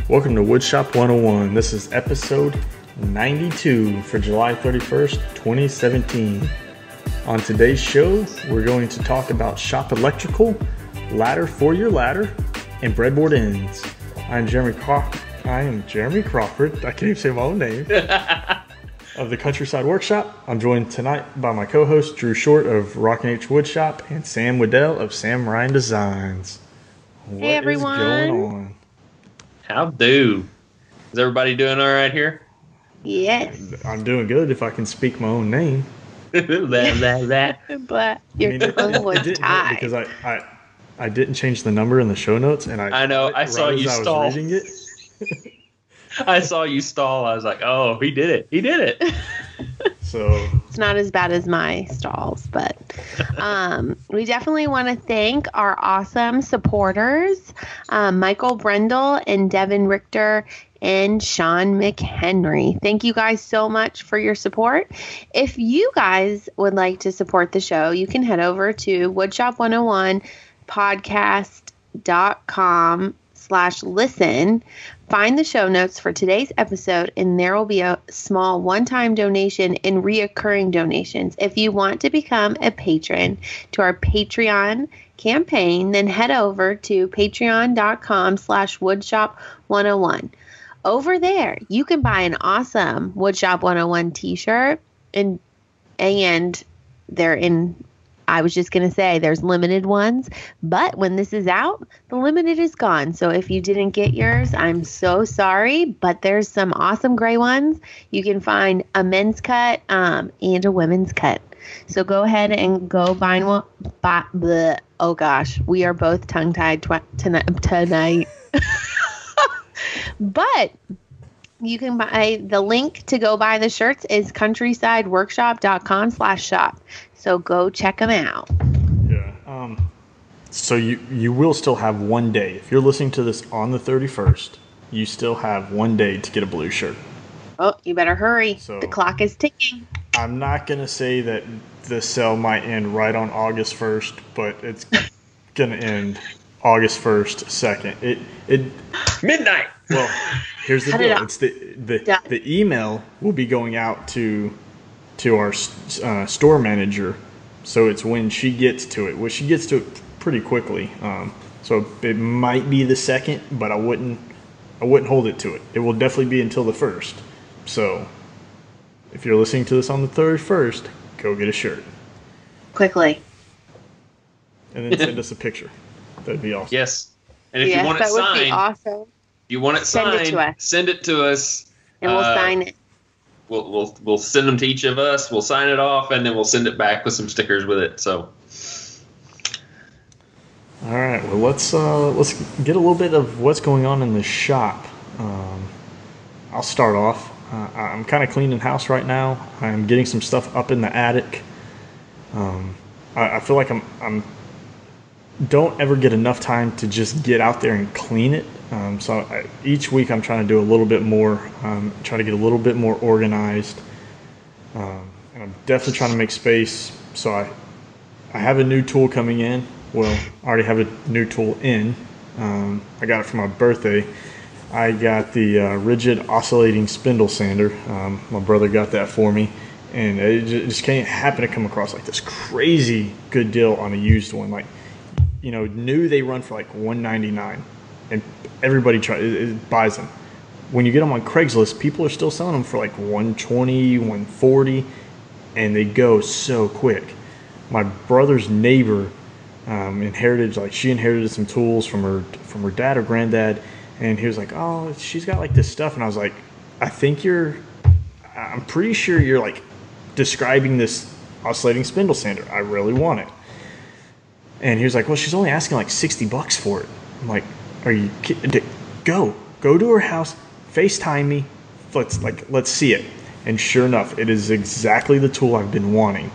Welcome to Woodshop 101. This is episode 92 for July 31st, 2017. On today's show, we're going to talk about shop electrical, ladder for your ladder, and breadboard ends. I am Jeremy Crawford. I can't even say my own name. Of the Countryside Workshop. I'm joined tonight by my co-host Drew Short of Rockin' H Woodshop and Sam Wooddell of Sam Ryan Designs. Hey everyone. What is going on? How do? Is everybody doing all right here? Yes. I'm doing good if I can speak my own name. Blah, blah, blah. But your tongue was tied. Because I didn't change the number in the show notes, and I know. I saw you stall. I was reading it. I saw you stall. I was like, oh, he did it. He did it. So it's not as bad as my stalls, but we definitely want to thank our awesome supporters, Michael Brindle and Devin Richter and Sean McHenry. Thank you guys so much for your support. If you guys would like to support the show, you can head over to woodshop101podcast.com/listen. Find the show notes for today's episode, and there will be a small one-time donation and reoccurring donations. If you want to become a patron to our Patreon campaign, then head over to patreon.com/woodshop101. Over there, you can buy an awesome Woodshop 101 t-shirt, and they're in, I was just going to say there's limited ones, but when this is out, the limited is gone. So if you didn't get yours, I'm so sorry, but there's some awesome gray ones. You can find a men's cut and a women's cut. So go ahead and go buy one. Oh gosh, we are both tongue-tied tonight. But you can buy, the link to go buy the shirts is countrysideworkshop.com/shop. So go check them out. yeah. So you will still have one day. If you're listening to this on the 31st, you still have one day to get a blue shirt. Oh, you better hurry. So, the clock is ticking. I'm not going to say that the sale might end right on August 1st, but it's going to end August 1st, 2nd. It Midnight. Well, here's the deal. It's the email will be going out to our store manager, so it's when she gets to it. Well, she gets to it pretty quickly, so it might be the 2nd, but I wouldn't hold it to it. It will definitely be until the 1st. So if you're listening to this on the 31st, go get a shirt Quickly. and then send us a picture. That'd be awesome. Yes. And if you want it that would signed, be awesome. if you want it Send it signed, to us. send it to us. And we'll sign it. We'll send them to each of us. We'll sign it off, and then we'll send it back with some stickers with it. So, All right. Well, let's get a little bit of what's going on in the shop. I'll start off. I'm kind of cleaning house right now. I'm getting some stuff up in the attic. I feel like I'm don't ever get enough time to just get out there and clean it. Each week I'm trying to do a little bit more, try to get a little bit more organized. And I'm definitely trying to make space. So I have a new tool coming in. Well, I already have a new tool in. I got it for my birthday. I got the rigid oscillating spindle sander. My brother got that for me. And it just can't happen to come across like this crazy good deal on a used one. Like, new they run for like $199, and everybody buys them. When you get them on Craigslist, people are still selling them for like $120, $140, and they go so quick. My brother's neighbor she inherited some tools from her dad or granddad, and he was like, "Oh, she's got like this stuff," and I was like, I'm pretty sure you're like describing this oscillating spindle sander. I really want it." And he was like, "Well, she's only asking like $60 for it." I'm like, "Are you kidding? Go to her house, FaceTime me, let's see it." And sure enough, it is exactly the tool I've been wanting.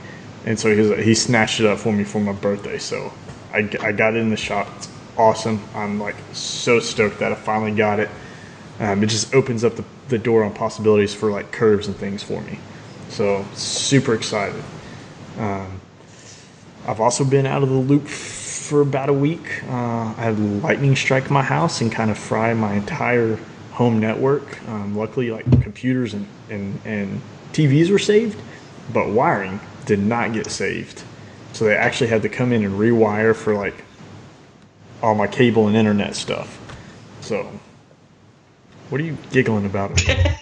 And so he snatched it up for me for my birthday. So I got it in the shop. It's awesome. I'm like so stoked that I finally got it. It just opens up the door on possibilities for like curves and things for me. So super excited. I've also been out of the loop for about a week. I had lightning strike my house and kind of fry my entire home network. Luckily, like computers and TVs were saved, but wiring did not get saved. So they actually had to come in and rewire for like all my cable and internet stuff. So, what are you giggling about? We can't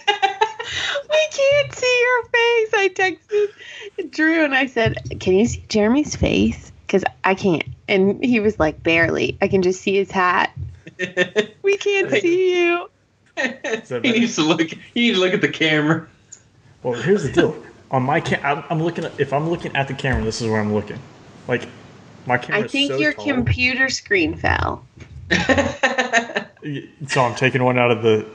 see your face. I texted Drew and I said, "Can you see Jeremy's face? Because I can't." And he was like, "Barely. I can just see his hat." We can't see you. You need to look at the camera. Well, here's the deal. On my I'm looking at, if I'm looking at the camera, this is where I'm looking. Like, my camera. I think so your tall. computer screen fell. So I'm taking one out of the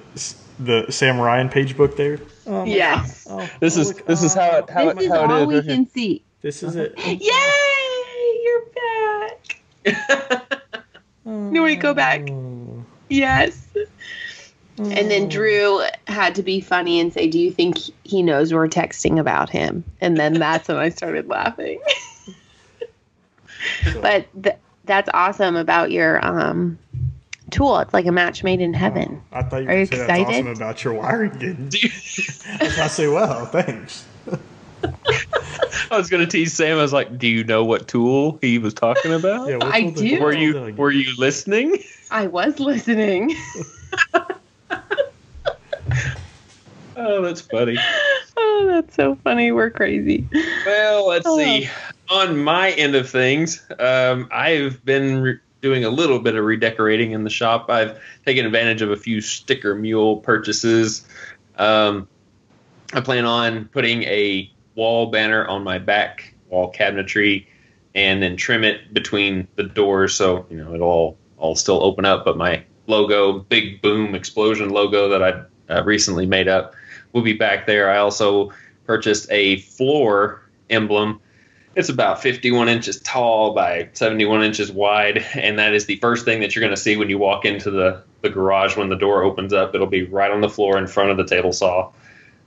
Sam Ryan page book there. Oh, yes. Oh, this is how it this is all we can see. This is it. Yay! You're back. No, wait, go back. Yes. And then Drew had to be funny and say, "Do you think he knows we're texting about him?" And then that's when I started laughing. But that's awesome about your tool. It's like a match made in heaven. I thought you Are were you say excited? that's awesome about your wiring getting. I was gonna say, well, thanks. I was gonna tease Sam. I was like, "Do you know what tool he was talking about? Yeah, what I tool did- do. what tool did I get? Were you listening?" I was listening. Oh, that's funny. Oh, that's so funny. We're crazy. Well, let's see. On my end of things, I've been doing a little bit of redecorating in the shop. I've taken advantage of a few sticker mule purchases. I plan on putting a wall banner on my back wall cabinetry and then trim it between the doors so it'll all still open up, but my logo, big boom explosion logo that I recently made up, will be back there. I also purchased a floor emblem. It's about 51 inches tall by 71 inches wide, and that is the first thing that you're going to see when you walk into the garage when the door opens up. It'll be right on the floor in front of the table saw.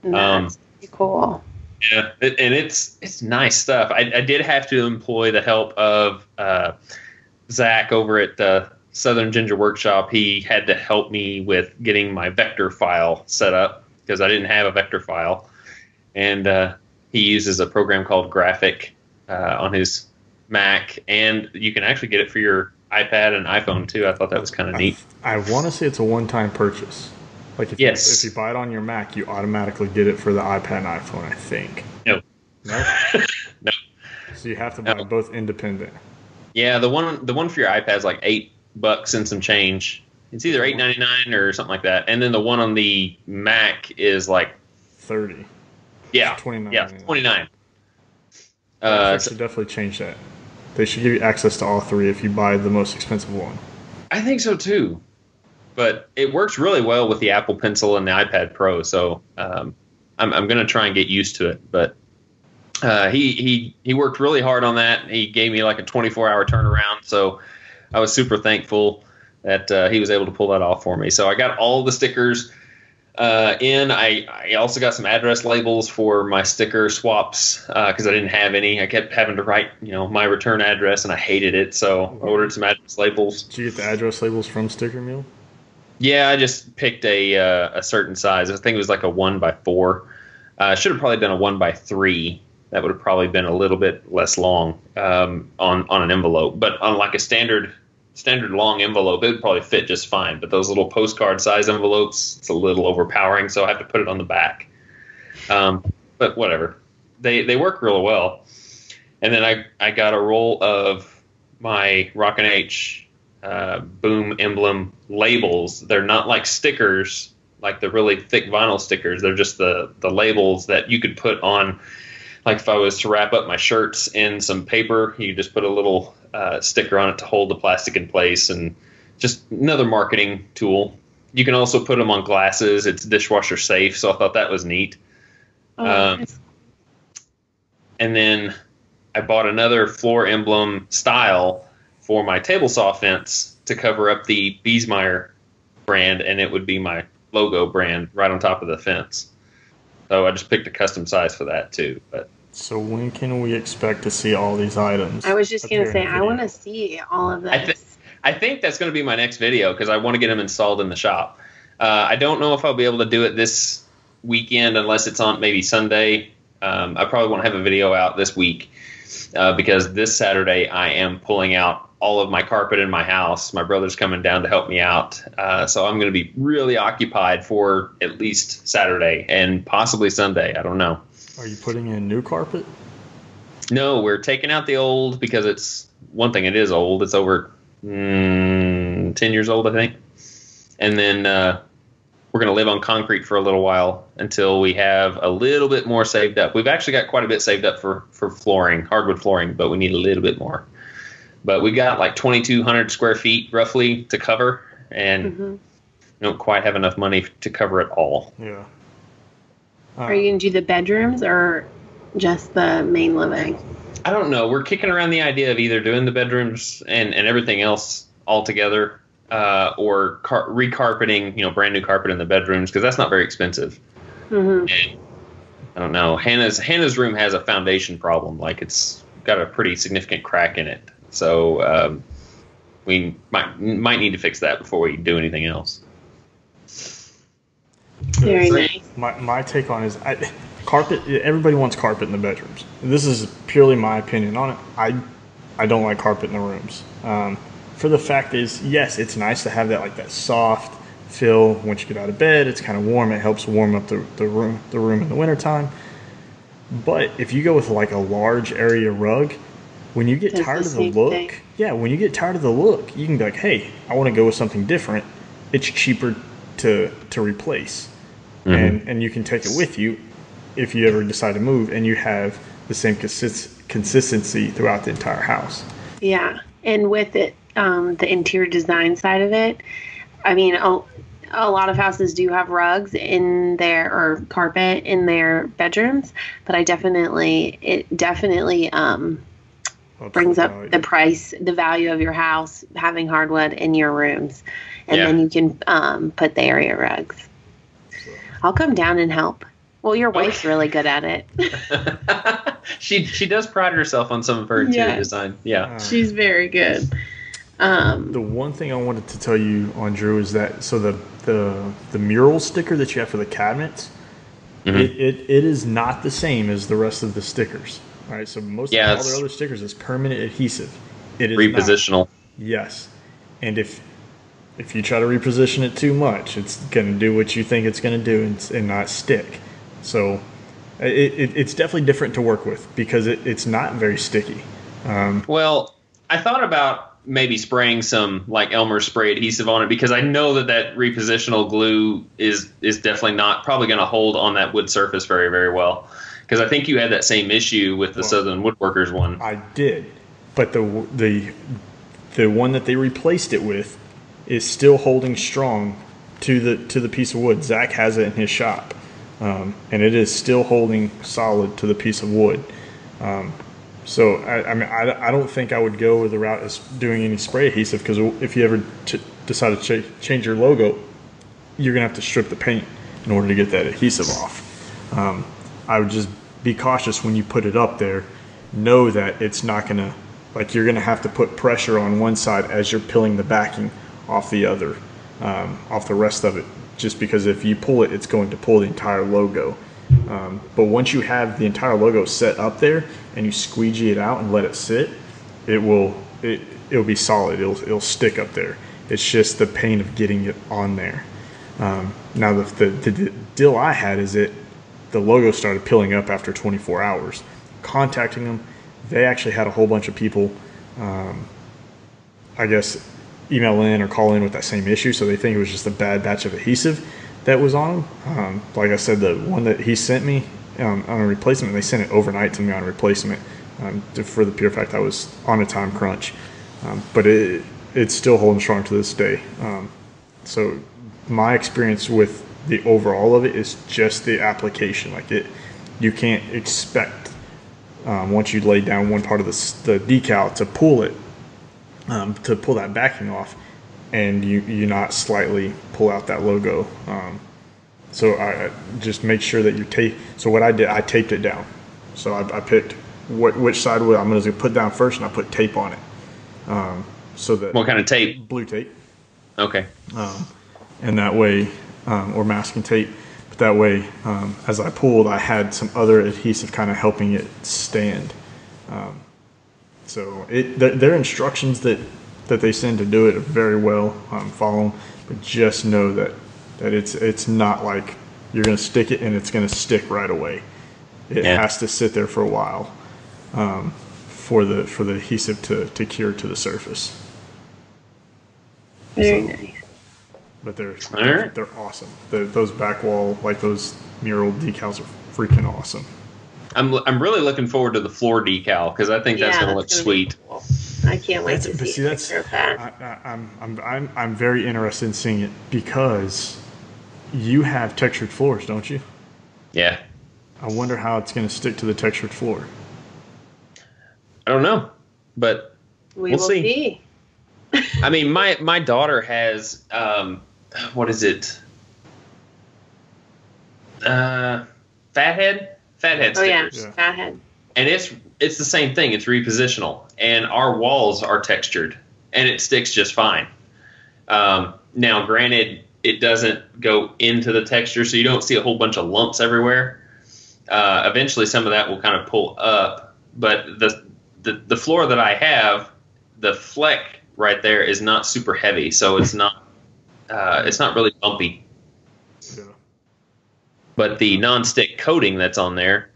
That's pretty cool. Yeah, and it's nice stuff. I did have to employ the help of Zach over at Southern Ginger Workshop. He had to help me with getting my vector file set up because I didn't have a vector file, and he uses a program called Graphic on his Mac, and you can actually get it for your iPad and iPhone too. I thought that was kind of neat. I want to say it's a one-time purchase. Like if you buy it on your Mac, you automatically get it for the iPad and iPhone, I think. No. No? No. So you have to buy both independent. Yeah, the one for your iPad is like $8 and some change. It's either $8.99 or something like that, and then the one on the Mac is like 30. Yeah, It's 29. yeah, 29. They should definitely change that. They should give you access to all three if you buy the most expensive one. I think so too, but it works really well with the Apple Pencil and the iPad Pro. So I'm going to try and get used to it. But he worked really hard on that. He gave me like a 24-hour turnaround. So I was super thankful that he was able to pull that off for me. So I got all the stickers in. I also got some address labels for my sticker swaps because I didn't have any. I kept having to write, my return address, and I hated it. So I ordered some address labels. Did you get the address labels from Sticker Mule? Yeah, I just picked a certain size. I think it was like a 1x4. Should have probably done a 1x3. That would have probably been a little bit less long on an envelope. But on like a standard long envelope, it would probably fit just fine. But those little postcard size envelopes, it's a little overpowering, so I have to put it on the back. But whatever. They work real well. And then I got a roll of my Rockin' H boom emblem labels. They're not like stickers, like the really thick vinyl stickers. They're just the labels that you could put on. Like if I was to wrap up my shirts in some paper, you just put a little sticker on it to hold the plastic in place, and just another marketing tool. You can also put them on glasses. It's dishwasher safe, so I thought that was neat. Nice. And then I bought another floor emblem style for my table saw fence to cover up the Biesmeyer brand, and it would be my logo brand right on top of the fence. So I just picked a custom size for that too. But So when can we expect to see all these items? I was just going to appear say, in the I want video? to see all of this. I think that's going to be my next video because I want to get them installed in the shop. I don't know if I'll be able to do it this weekend unless it's on maybe Sunday. I probably won't have a video out this week because this Saturday I am pulling out all of my carpet in my house. My brother's coming down to help me out. So I'm going to be really occupied for at least Saturday and possibly Sunday. I don't know. Are you putting in new carpet? No, we're taking out the old because it's one thing. It is old. It's over 10 years old, I think. And then we're going to live on concrete for a little while until we have a little bit more saved up. We've actually got quite a bit saved up for flooring, hardwood flooring, but we need a little bit more. But we got like 2,200 square feet roughly to cover, and we don't quite have enough money to cover it all. Yeah. Are you going to do the bedrooms or just the main living? I don't know. We're kicking around the idea of either doing the bedrooms and everything else all together, or recarpeting, brand new carpet in the bedrooms, because that's not very expensive. And I don't know. Hannah's room has a foundation problem. Like, it's got a pretty significant crack in it. So we might need to fix that before we do anything else. Very nice. My take on it is carpet. Everybody wants carpet in the bedrooms. This is purely my opinion on it. I don't like carpet in the rooms. For the fact is, yes, it's nice to have that soft feel once you get out of bed. It's kind of warm. It helps warm up the room in the wintertime. But if you go with like a large area rug, when you get tired of the look, when you get tired of the look, you can be like, hey, I want to go with something different. It's cheaper to replace. And you can take it with you if you ever decide to move, and you have the same consistency throughout the entire house. Yeah, and with it, the interior design side of it, I mean, a lot of houses do have rugs in their, or carpet in their bedrooms, but it definitely brings up the price, the value of your house, having hardwood in your rooms, and then you can put the area rugs. I'll come down and help. Well, your wife's really good at it. She does pride herself on some of her interior design. Yeah, she's very good. The one thing I wanted to tell you on Drew is that the mural sticker that you have for the cabinets, it is not the same as the rest of the stickers. All right, so all their other stickers is permanent adhesive. It is repositional. Not. Yes, and if you try to reposition it too much, it's going to do what you think it's going to do and not stick. So it's definitely different to work with because it's not very sticky. Well, I thought about maybe spraying some like Elmer spray adhesive on it because I know that repositional glue is definitely not probably going to hold on that wood surface very, very well. Because I think you had that same issue with the Southern Woodworkers one. I did, but the one that they replaced it with is still holding strong to the piece of wood. Zach has it in his shop, and it is still holding solid to the piece of wood. So I don't think I would go the route as doing any spray adhesive, because if you ever decide to change your logo, you're gonna have to strip the paint in order to get that adhesive off. I would just be cautious when you put it up there. Know that it's not gonna, like, you're gonna have to put pressure on one side as you're peeling the backing off the other, off the rest of it, just because if you pull it, it's going to pull the entire logo. But once you have the entire logo set up there and you squeegee it out and let it sit, it'll be solid. It'll stick up there. It's just the pain of getting it on there. Now the deal I had is the logo started peeling up after 24 hours. Contacting them, they actually had a whole bunch of people, I guess, email in or call in with that same issue, so they think it was just a bad batch of adhesive that was on them. Like I said, the one that he sent me on a replacement, they sent it overnight to me on a replacement, for the pure fact I was on a time crunch. But it's still holding strong to this day. So my experience with the overall of it is just the application. Like, you can't expect once you lay down one part of the decal to pull it, to pull that backing off, and you not slightly pull out that logo. So I just make sure that you tape. So what I did, I taped it down. So I picked which side I'm going to put down first, and I put tape on it. So that What kind of tape? Blue tape. Okay. And that way, or masking tape. But that way, as I pulled, I had some other adhesive kind of helping it stand. So their instructions that they send to do it very well. Follow them, but just know that it's not like you're going to stick it and it's going to stick right away. It has to sit there for a while for the adhesive to cure to the surface. Very nice. But they're awesome. Those back wall, like those mural decals, are freaking awesome. I'm really looking forward to the floor decal because I think that's going to look sweet. Cool. I can't wait to see a picture of that. I'm very interested in seeing it because you have textured floors, don't you? Yeah. I wonder how it's going to stick to the textured floor. I don't know, but we'll see. I mean, my daughter has what is it? Fathead stickers. Oh yeah, fathead. And it's the same thing. It's repositional, and our walls are textured, and it sticks just fine. Now, granted, it doesn't go into the texture, so you don't see a whole bunch of lumps everywhere. Eventually, some of that will kind of pull up, but the floor that I have, the fleck right there is not super heavy, so it's not really bumpy. Yeah. But the non-stick coating that's on there,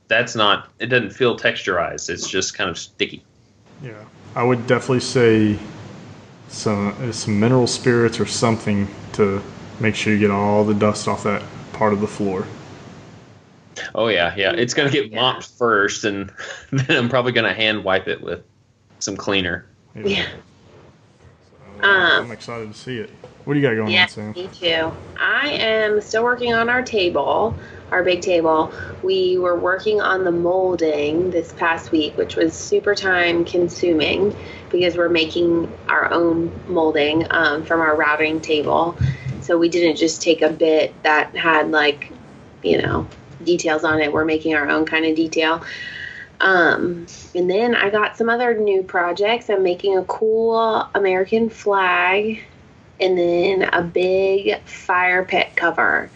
that's not. It doesn't feel texturized. It's just kind of sticky. Yeah, I would definitely say some mineral spirits or something to make sure you get all the dust off that part of the floor. Oh yeah. It's gonna get mopped first, and then I'm probably gonna hand wipe it with some cleaner. Yeah. So, I'm excited to see it. What do you got going on, Sam? Me too. I am still working on our table, our big table. We were working on the molding this past week, which was super time consuming because we're making our own molding from our routing table. So we didn't just take a bit that had details on it. We're making our own kind of detail. And then I got some other new projects. I'm making a cool American flag and then a big fire pit cover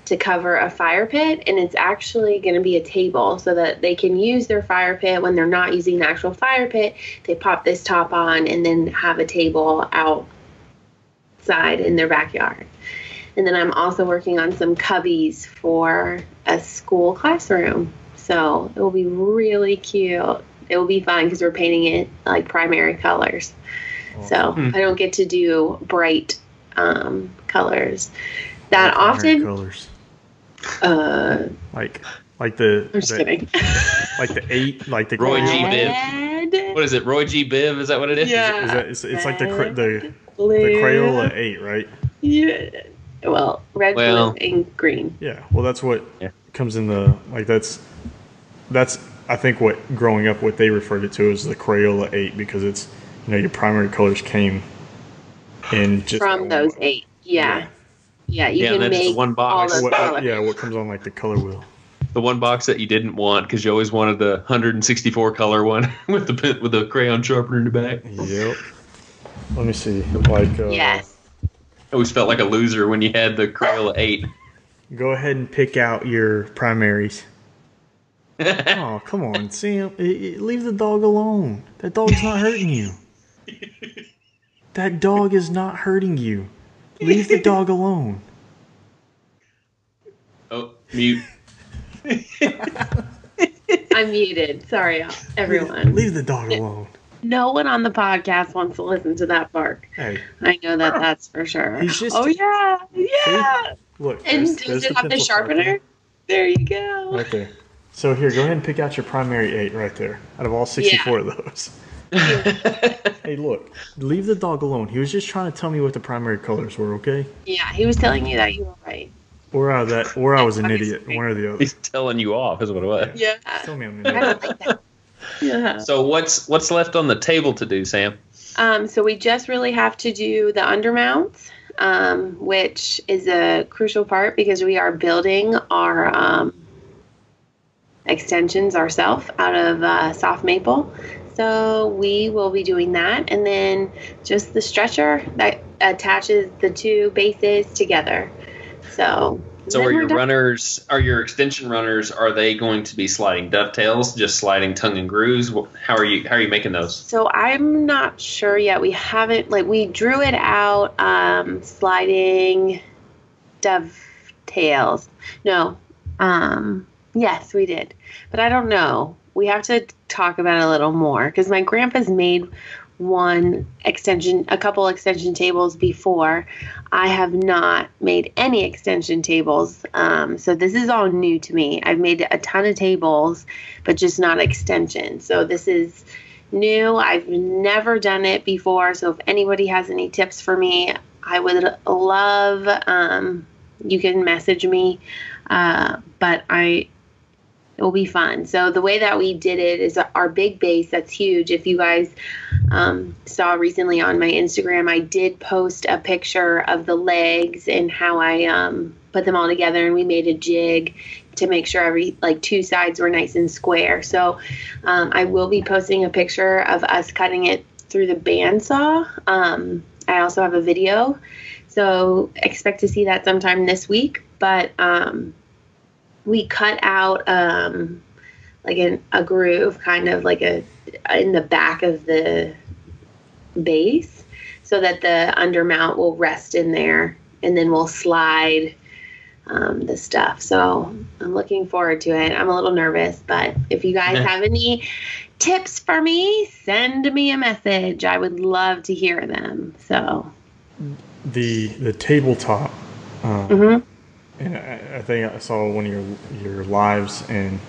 to cover a fire pit. And it's actually going to be a table so that they can use their fire pit when they're not using the actual fire pit. They pop this top on and then have a table outside in their backyard. And then I'm also working on some cubbies for a school classroom. So it will be really cute. It will be fun because we're painting it like primary colors. Awesome. So I don't get to do bright colors that often. Colors. Like the. I'm just kidding. Like the 8, like the Roy G. Biv. What is it? Roy G. Biv? Is that what it is? Yeah. It's like the Crayola 8, right? Yeah. Well, red, blue, and green. Yeah. Well, that's what comes in the That's I think what growing up what they referred it to as the Crayola 8 because it's your primary colors came in just from those 8. Yeah. You can make one box. all those colors. What comes on like the color wheel. The one box that you didn't want because you always wanted the 164 color one with the crayon sharpener in the back. Yep. Let me see. Yes. I always felt like a loser when you had the Crayola 8. Go ahead and pick out your primaries. Oh, come on, Sam. Leave the dog alone. That dog's not hurting you. That dog is not hurting you. Leave the dog alone. Oh, mute. I'm muted. Sorry, everyone. Leave the dog alone. No one on the podcast wants to listen to that bark. Hey. I know that's for sure. Yeah. See? Look. And does it have the sharpener? There you go. Right there. So here, go ahead and pick out your primary 8 right there. Out of all 64 of those. Hey, look. Leave the dog alone. He was just trying to tell me what the primary colors were, okay? Yeah, he was telling you that you were right. Or I was an idiot. One or the other. He's telling you off, is what it was. Yeah. Tell me I'm an idiot. I don't like that. Yeah. So what's left on the table to do, Sam? So we just really have to do the undermounts, which is a crucial part because we are building our extensions ourselves out of soft maple. So we will be doing that. And then just the stretcher that attaches the two bases together. So are your extension runners, are they going to be sliding dovetails, just sliding tongue and grooves? How are you making those? So I'm not sure yet. We haven't, we drew it out, sliding dovetails. No. Yes, we did. But I don't know. We have to talk about it a little more because my grandpa's made a couple extension tables before. I have not made any extension tables. So this is all new to me. I've made a ton of tables, but just not extensions. So this is new. I've never done it before. So if anybody has any tips for me, I would love, you can message me. But it will be fun. So the way that we did it is our big base, that's huge. If you guys saw recently on my Instagram, I did post a picture of the legs and how I put them all together, and we made a jig to make sure two sides were nice and square. So I will be posting a picture of us cutting it through the bandsaw. I also have a video, so expect to see that sometime this week. But we cut out a groove, kind of in the back of the base, so that the undermount will rest in there, and then we'll slide the stuff. So I'm looking forward to it. I'm a little nervous, but if you guys have any tips for me, send me a message. I would love to hear them. So the tabletop. And I think I saw one of your lives, and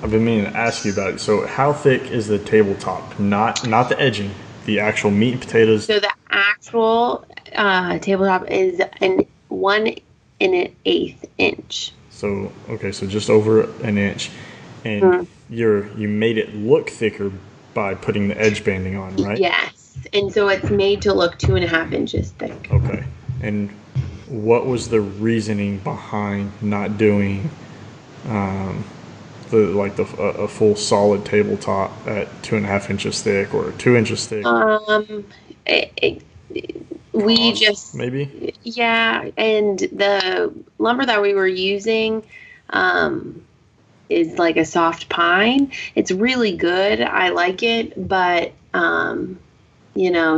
I've been meaning to ask you about it. So how thick is the tabletop? Not the edging, the actual meat and potatoes. So the actual tabletop is 1 1/8 inch. So so just over an inch, and you made it look thicker by putting the edge banding on, right? Yes, and so it's made to look 2.5 inches thick. Okay, and what was the reasoning behind not doing a full solid tabletop at 2.5 inches thick or 2 inches thick? We just maybe and the lumber that we were using is like a soft pine. It's really good. I like it, but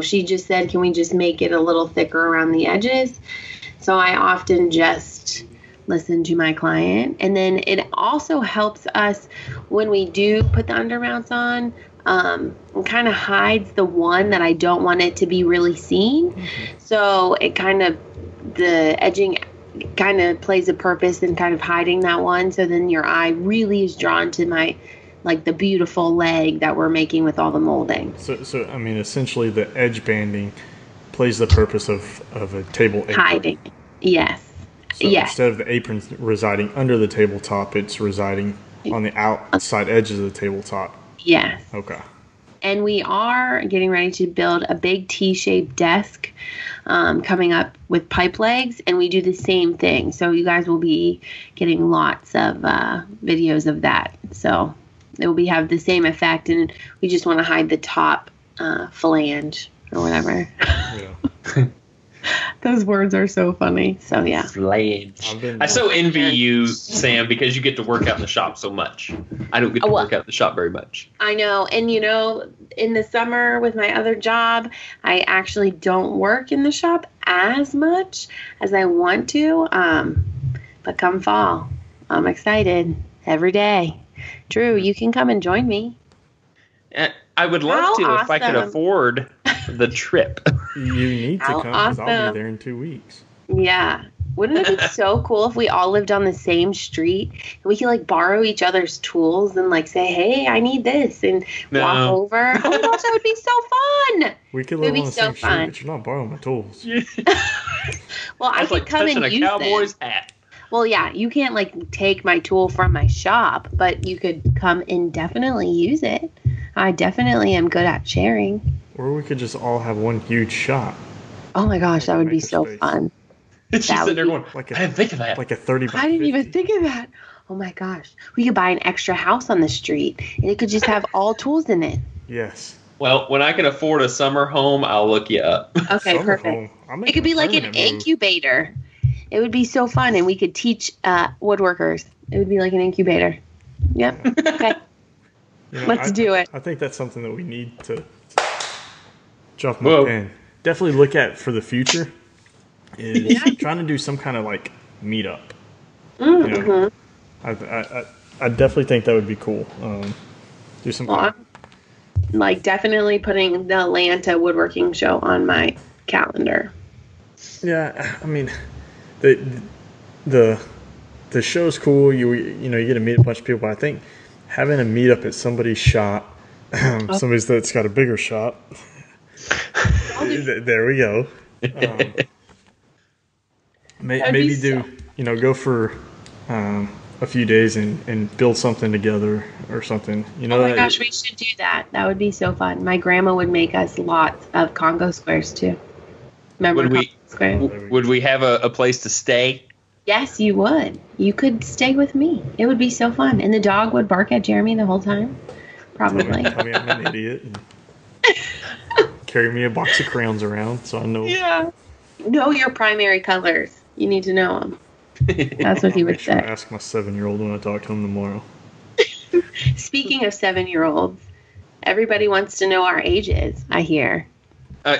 she just said, can we just make it a little thicker around the edges? So I often just listen to my client. And then it also helps us when we do put the undermounts on, and kind of hides the one that I don't want it to be really seen. So it the edging kind of plays a purpose in kind of hiding that one. So then your eye really is drawn to the beautiful leg that we're making with all the molding. So I mean, essentially the edge banding plays the purpose of a table apron. Hiding. Yes. So instead of the apron residing under the tabletop, it's residing on the outside edges of the tabletop. Yes. Okay. And we are getting ready to build a big T-shaped desk coming up with pipe legs, and we do the same thing. So you guys will be getting lots of videos of that. So it will have the same effect, and we just want to hide the top flange or whatever. Yeah. Those words are so funny. So yeah. Flange. I so envy you, Sam, because you get to work out in the shop so much. I don't get to work out in the shop very much. I know. And in the summer with my other job, I actually don't work in the shop as much as I want to. But come fall, I'm excited every day. Drew, you can come and join me. I would love to if I could afford the trip. You need to come because I'll be there in 2 weeks. Yeah. Wouldn't it be so cool if we all lived on the same street and we could borrow each other's tools and say, hey, I need this, and walk over? Oh my gosh, that would be so fun. We could live on the same street, but you're not borrowing my tools. Well, I could come and use them. Cowboy's hat. Well, yeah, you can't take my tool from my shop, but you could come and definitely use it. I definitely am good at sharing. Or we could just all have one huge shop. Oh my gosh, that would be so fun. She's sitting there going, I didn't think of that. Like a 30 by 50. I didn't even think of that. Oh my gosh. We could buy an extra house on the street and it could just have all tools in it. Yes. Well, when I can afford a summer home, I'll look you up. Okay, Summer perfect. home. I'm It making could be a like an permanent move. incubator. It would be so fun, and we could teach woodworkers. It would be like an incubator. Yep. Okay. You know, Let's do it. I think that's something that we need to jump Whoa. my pen. Definitely look at for the future is trying to do some kind of like meetup. Mm-hmm. You know, I definitely think that would be cool. Do some. Well, I'm like definitely putting the Atlanta woodworking show on my calendar. Yeah, I mean, the show's cool. You know you get to meet a bunch of people. But I think having a meetup at somebody's shop, somebody's that's got a bigger shop. There we go. Maybe do go for a few days and build something together or something. You know. Oh my gosh, we should do that. That would be so fun. My grandma would make us lots of Congo squares too. Remember Congo squares? Would we have a place to stay? Yes, you would. You could stay with me. It would be so fun. And the dog would bark at Jeremy the whole time. Probably. Tell me I'm an idiot. And carry me a box of crayons around so I know. Yeah. Know your primary colors. You need to know them. That's what he would say. I ask my 7-year-old when I talk to him tomorrow. Speaking of 7-year-olds, everybody wants to know our ages, I hear.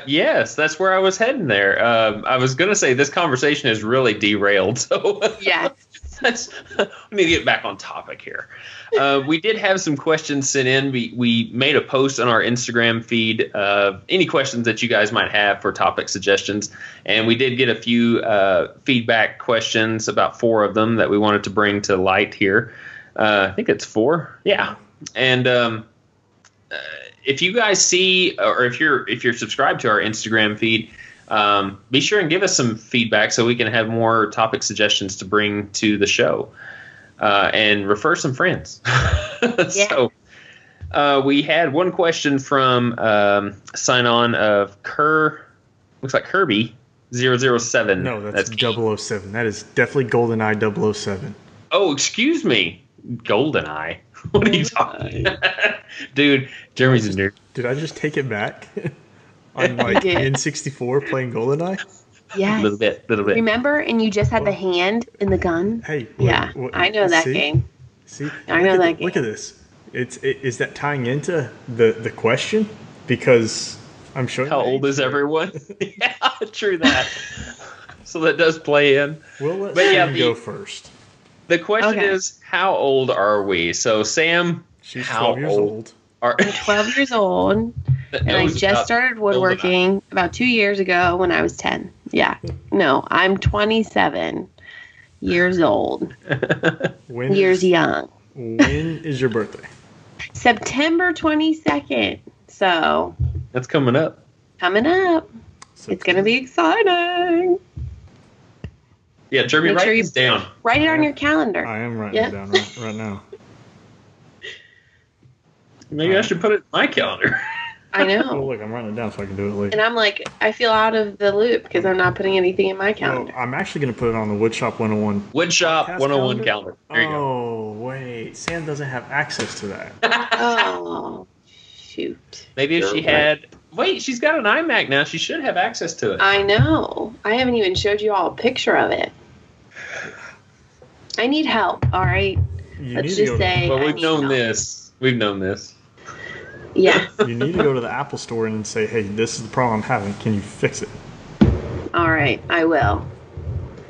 Yes, that's where I was heading there. I was going to say this conversation is really derailed. So Yes. we need to get back on topic here. We did have some questions sent in. We made a post on our Instagram feed of any questions that you guys might have for topic suggestions. And we did get a few feedback questions, about 4 of them that we wanted to bring to light here. I think it's 4. Yeah. And if you guys see, or if you're subscribed to our Instagram feed, be sure and give us some feedback so we can have more topic suggestions to bring to the show, and refer some friends. So we had one question from sign on of looks like Kirby 007. No, that's 007. That is definitely GoldenEye 007. Oh, excuse me, GoldenEye. What are you talking about? Dude, Jeremy's a nerd. Did I just take it back? I'm like N64 playing GoldenEye? Yes. A little bit. Remember? And you just had the hand in the gun? Hey. I know that game. See? I know that game. Look at this. Is that tying into the question? Because I'm showing how old is everyone? Yeah, true that. So that does play in. We'll let Sam go first. The question is, how old are we? So, Sam, she's 12 years old. I'm 12 years old, and I just started woodworking about 2 years ago when I was 10. Yeah. No, I'm 27 years old. Years young. When is your birthday? September 22nd. So. That's coming up. It's going to be exciting. Yeah, Jeremy, write this down. Write it on your calendar. I am writing it down right now. Maybe I should put it in my calendar. I know. Well, look, I'm writing it down so I can do it later. And I'm like, I feel out of the loop because I'm not putting anything in my calendar. I'm actually going to put it on the Woodshop 101. Woodshop 101 calendar. There you go. Oh, wait. Sam doesn't have access to that. Oh, shoot. Maybe if she had... Wait, she's got an iMac now. She should have access to it. I know. I haven't even showed you all a picture of it. I need help, all right? Let's just say. Well, we've known this. Yeah. You need to go to the Apple store and say, hey, this is the problem I'm having. Can you fix it? All right, I will.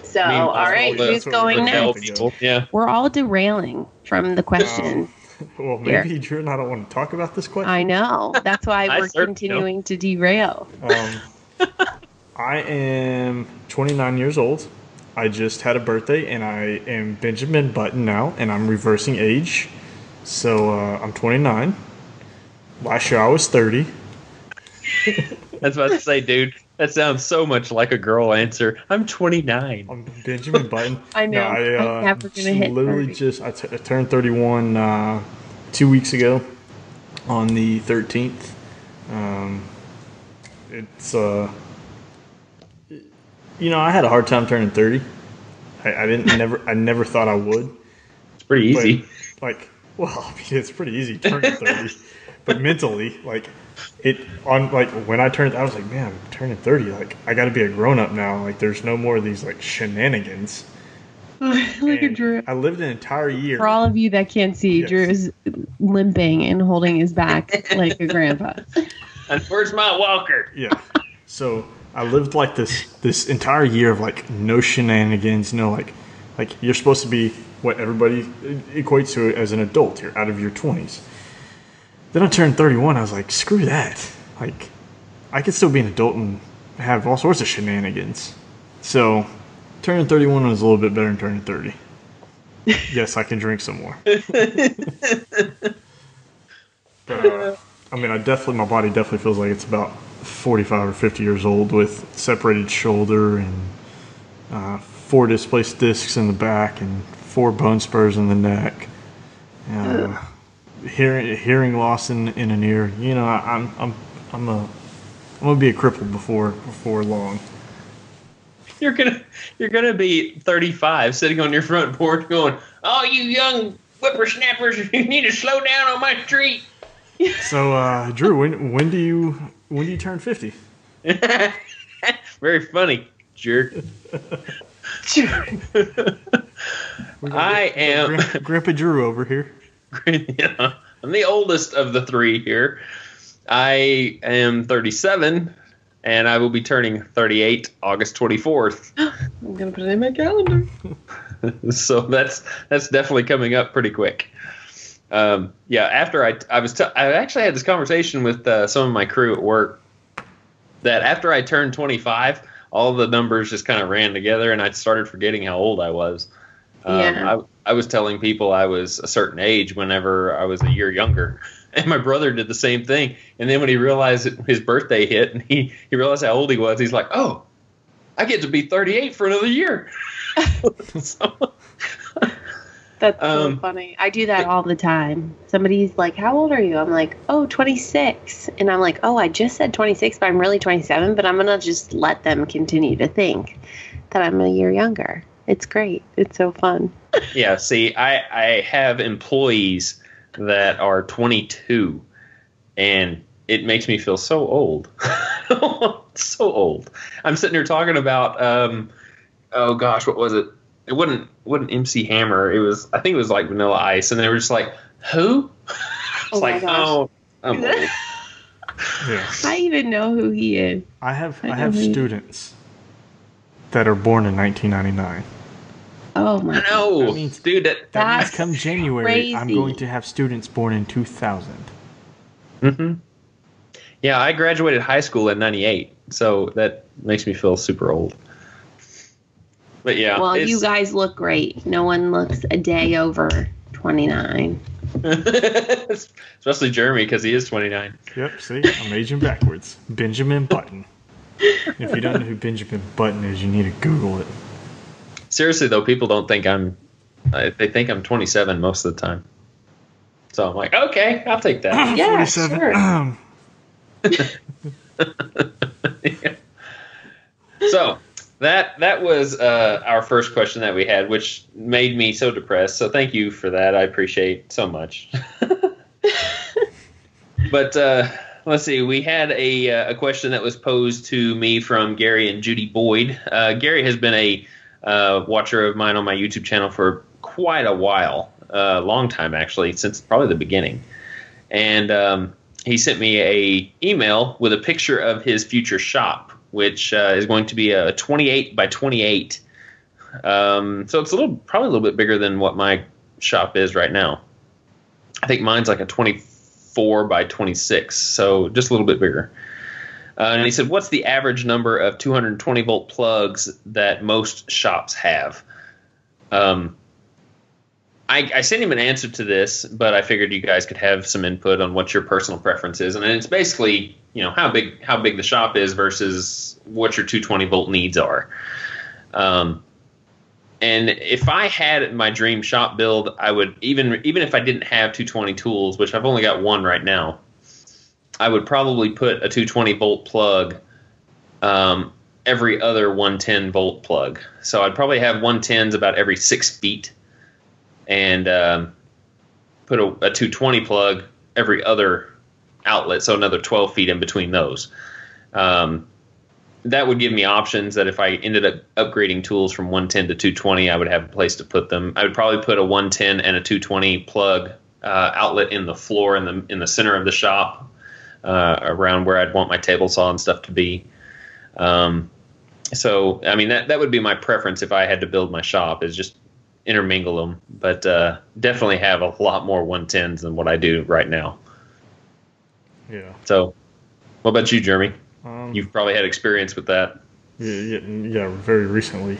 So, all right, who's going next? Yeah. We're all derailing from the question. Well, maybe Drew and I don't want to talk about this question. I know. That's why we're continuing to derail. I am 29 years old. I just had a birthday, and I am Benjamin Button now, and I'm reversing age. So I'm 29. Last year I was 30. That's what I was about to say, dude. That sounds so much like a girl answer. I'm 29. I'm Benjamin Button. I know. I'm never going to hit 30. I turned 31 2 weeks ago on the 13th. I had a hard time turning 30. I never thought I would. pretty easy. But, well, I mean, it's pretty easy turning 30. But mentally, when I turned, I was like, man, I'm turning 30. Like, I got to be a grown up now. Like, there's no more of these shenanigans. Look at Drew. I lived an entire year. For all of you that can't see, Yes. Drew is limping and holding his back like a grandpa. And where's my walker? Yeah. So I lived this entire year of no shenanigans, like you're supposed to be what everybody equates to as an adult. You're out of your 20s. Then I turned 31. I was like, screw that. Like, I could still be an adult and have all sorts of shenanigans. So turning 31 was a little bit better than turning 30. Yes, I can drink some more. But, I mean, my body definitely feels like it's about 45 or 50 years old with separated shoulder and 4 displaced discs in the back and 4 bone spurs in the neck. Hearing loss in an ear. I'm gonna be a cripple before long. You're gonna be 35, sitting on your front porch, going, "Oh, you young whippersnappers, you need to slow down on my street." So, Drew, when do you turn 50? Very funny, jerk. I am Grandpa Drew over here. Yeah, I'm the oldest of the 3 here. I am 37, and I will be turning 38 August 24th. I'm gonna put it in my calendar. So that's definitely coming up pretty quick. After I actually had this conversation with some of my crew at work that after I turned 25, all the numbers just kind of ran together, and I started forgetting how old I was. I was telling people I was a certain age whenever I was a year younger, and my brother did the same thing. And then when he realized that his birthday hit and he realized how old he was, he's like, "Oh, I get to be 38 for another year." That's so funny. I do that all the time. Somebody's like, "How old are you?" I'm like, "Oh, 26." And I'm like, "Oh, I just said 26, but I'm really 27." But I'm going to just let them continue to think that I'm a year younger. It's great. It's so fun. Yeah, see, I have employees that are 22, and it makes me feel so old. So old. I'm sitting here talking about, oh gosh, what was it? It wasn't MC Hammer. I think it was like Vanilla Ice, and they were just like, "Who?" It's like, gosh. "Oh, I'm old." Yeah. I even know who he is. I have students that are born in 1999. Oh my! I know, That means- dude. That means That's come January, crazy. I'm going to have students born in 2000. Mm-hmm. Yeah, I graduated high school in '98, so that makes me feel super old. But yeah, Well, you guys look great. No one looks a day over 29. especially Jeremy because he is 29. Yep, see? I'm aging backwards. Benjamin Button. If you don't know who Benjamin Button is, you need to Google it. Seriously though, people don't think they think I'm 27 most of the time. So I'm like, okay, I'll take that. Yeah, 47. sure. Yeah. So that was our first question that we had, which made me so depressed. So thank you for that. I appreciate so much. But let's see. We had a question that was posed to me from Garyandjudi Boyd. Gary has been a watcher of mine on my YouTube channel for quite a while, long time actually, since probably the beginning. And he sent me a email with a picture of his future shop, which is going to be a 28 by 28. So it's probably a little bit bigger than what my shop is right now. I think mine's like a 24 by 26, so just a little bit bigger. And he said, what's the average number of 220 volt plugs that most shops have? I sent him an answer to this, but I figured you guys could have some input on what your personal preference is. And it's basically, how big the shop is versus what your 220 volt needs are. And if I had my dream shop build, I would, even if I didn't have 220 tools, which I've only got one right now, I would probably put a 220 volt plug every other 110 volt plug. So I'd probably have 110s about every 6 feet. and put a 220 plug every other outlet, so another 12 feet in between those. That would give me options that if I ended up upgrading tools from 110 to 220, I would have a place to put them. I would probably put a 110 and a 220 plug outlet in the floor in the center of the shop, around where I'd want my table saw and stuff to be. So, I mean, that would be my preference if I had to build my shop, is just intermingle them. But definitely have a lot more 110s than what I do right now. Yeah. So, what about you, Jeremy? You've probably had experience with that. Yeah, very recently.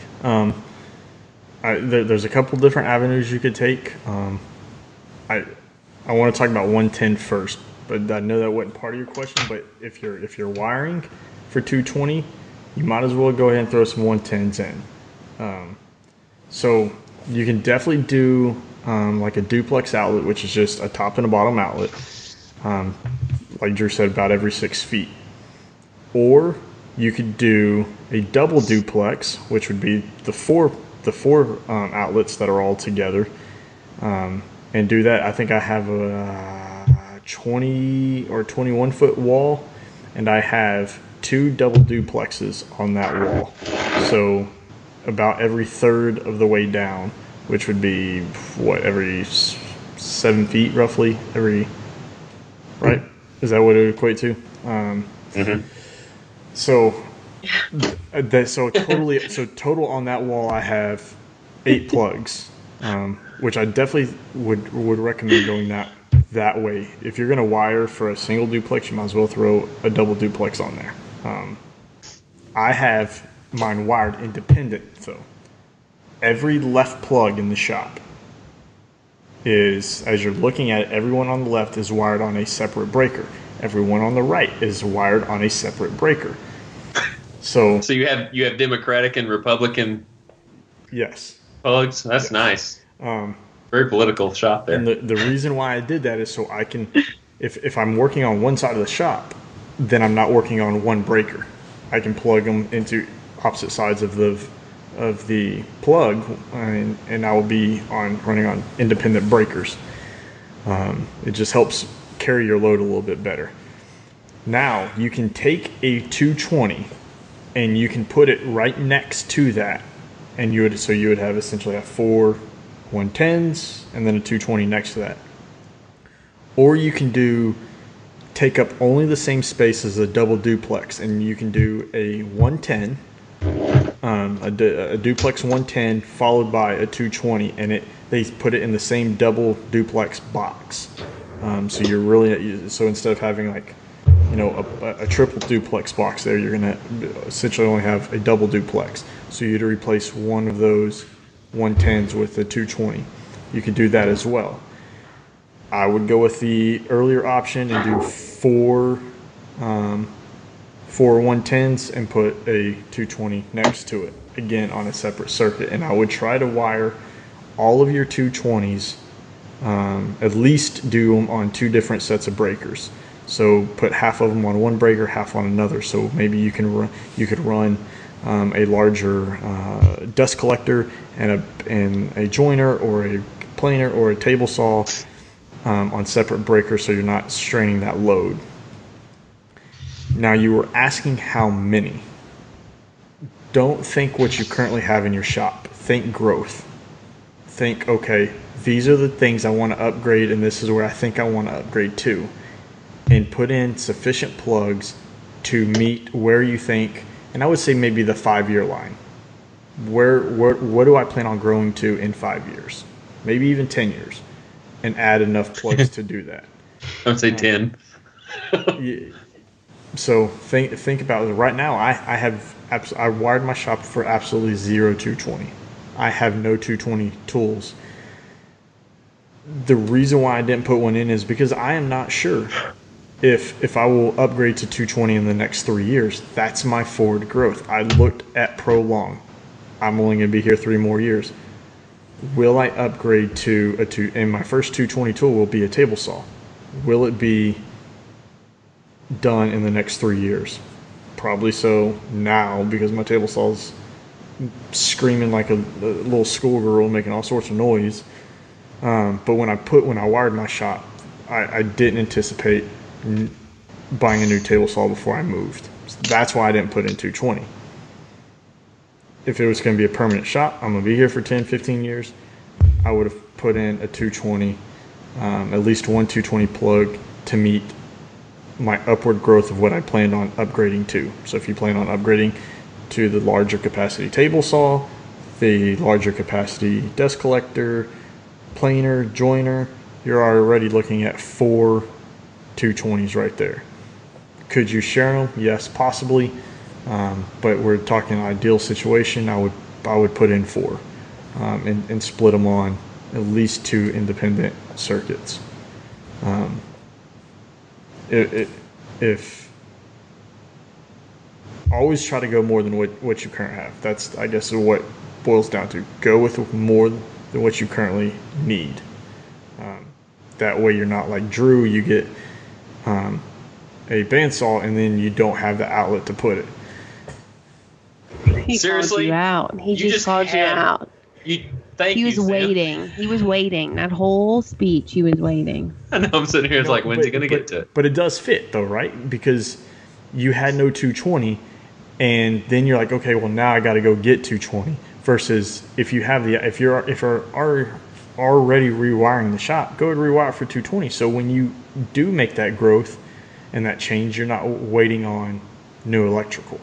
There's a couple different avenues you could take. I want to talk about 110 first, but I know that wasn't part of your question. But if you're wiring for 220, you might as well go ahead and throw some 110s in. So you can definitely do like a duplex outlet, which is just a top and a bottom outlet, like Drew said, about every 6 feet. Or you could do a double duplex, which would be the four outlets that are all together, and do that. I think I have a 20 or 21 foot wall, and I have 2 double duplexes on that wall. So about every third of the way down, which would be every 7 feet roughly. Right? Is that what it would equate to? Mm-hmm. So total on that wall, I have 8 plugs, which I definitely would recommend going that way. If you're going to wire for a single duplex, you might as well throw a double duplex on there. I have mine wired independent, so every left plug in the shop is, as you're looking at it, everyone on the left is wired on a separate breaker. Everyone on the right is wired on a separate breaker. So you have Democratic and Republican, yes, plugs. That's yes. Nice. Very political shop there. And the reason why I did that is so I can, if I'm working on one side of the shop, then I'm not working on one breaker. I can plug them into opposite sides of the plug, and I will be running on independent breakers. It just helps carry your load a little bit better. Now you can take a 220 and you can put it right next to that, and you would have essentially 4 110s and then a 220 next to that. Or you can take up only the same space as a double duplex, and you can do a 110, a duplex 110 followed by a 220, and they put it in the same double duplex box. So you're really, so instead of having a triple duplex box there, you're going to essentially only have a double duplex. So you'd replace one of those 110s with a 220. You could do that as well. I would go with the earlier option and do four 110s and put a 220 next to it, again on a separate circuit. And I would try to wire all of your 220s, at least do them on 2 different sets of breakers. So put half of them on one breaker, half on another. So maybe you could run a larger dust collector and a joiner or a planer or a table saw on separate breakers, so you're not straining that load. Now, you were asking how many. Don't think what you currently have in your shop. Think growth. Think, okay, these are the things I want to upgrade, and this is where I think I want to upgrade to. And put in sufficient plugs to meet where you think, and I would say maybe the 5-year line. What do I plan on growing to in 5 years? Maybe even 10 years. And add enough plugs to do that. I would say 10. Yeah. So think about it. Right now, I wired my shop for absolutely 0 220. I have no 220 tools. The reason why I didn't put one in is because I am not sure if I will upgrade to 220 in the next 3 years. That's my forward growth. I looked at prolong. I'm only going to be here 3 more years. Will I upgrade to a 2? And my first 220 tool will be a table saw. Will it be done in the next 3 years? Probably so now, because my table saw's screaming like a little schoolgirl, making all sorts of noise. But when I wired my shop, I didn't anticipate buying a new table saw before I moved. So that's why I didn't put in 220. If it was going to be a permanent shop, I'm going to be here for 10, 15 years, I would have put in a 220, at least one 220 plug to meet my upward growth of what I planned on upgrading to. So if you plan on upgrading to the larger capacity table saw, the larger capacity dust collector, planer, joiner, you're already looking at 4 220s right there. Could you share them? Yes, possibly. But we're talking an ideal situation. I would put in 4 and split them on at least 2 independent circuits. If always try to go more than what you currently have. That's, I guess, what boils down to. Go with more than what you currently need. That way you're not like Drew, you get a bandsaw and then you don't have the outlet to put it. He Seriously? called you out. He just called you out. He was waiting. He was waiting. That whole speech, he was waiting. I know, I'm sitting here, it's like, when's he going to get to it? But it does fit, though, right? Because you had no 220, and then you're like, okay, well, now I got to go get 220. Versus if you're already rewiring the shop, go and rewire for 220. So when you do make that growth and that change, you're not waiting on new electrical.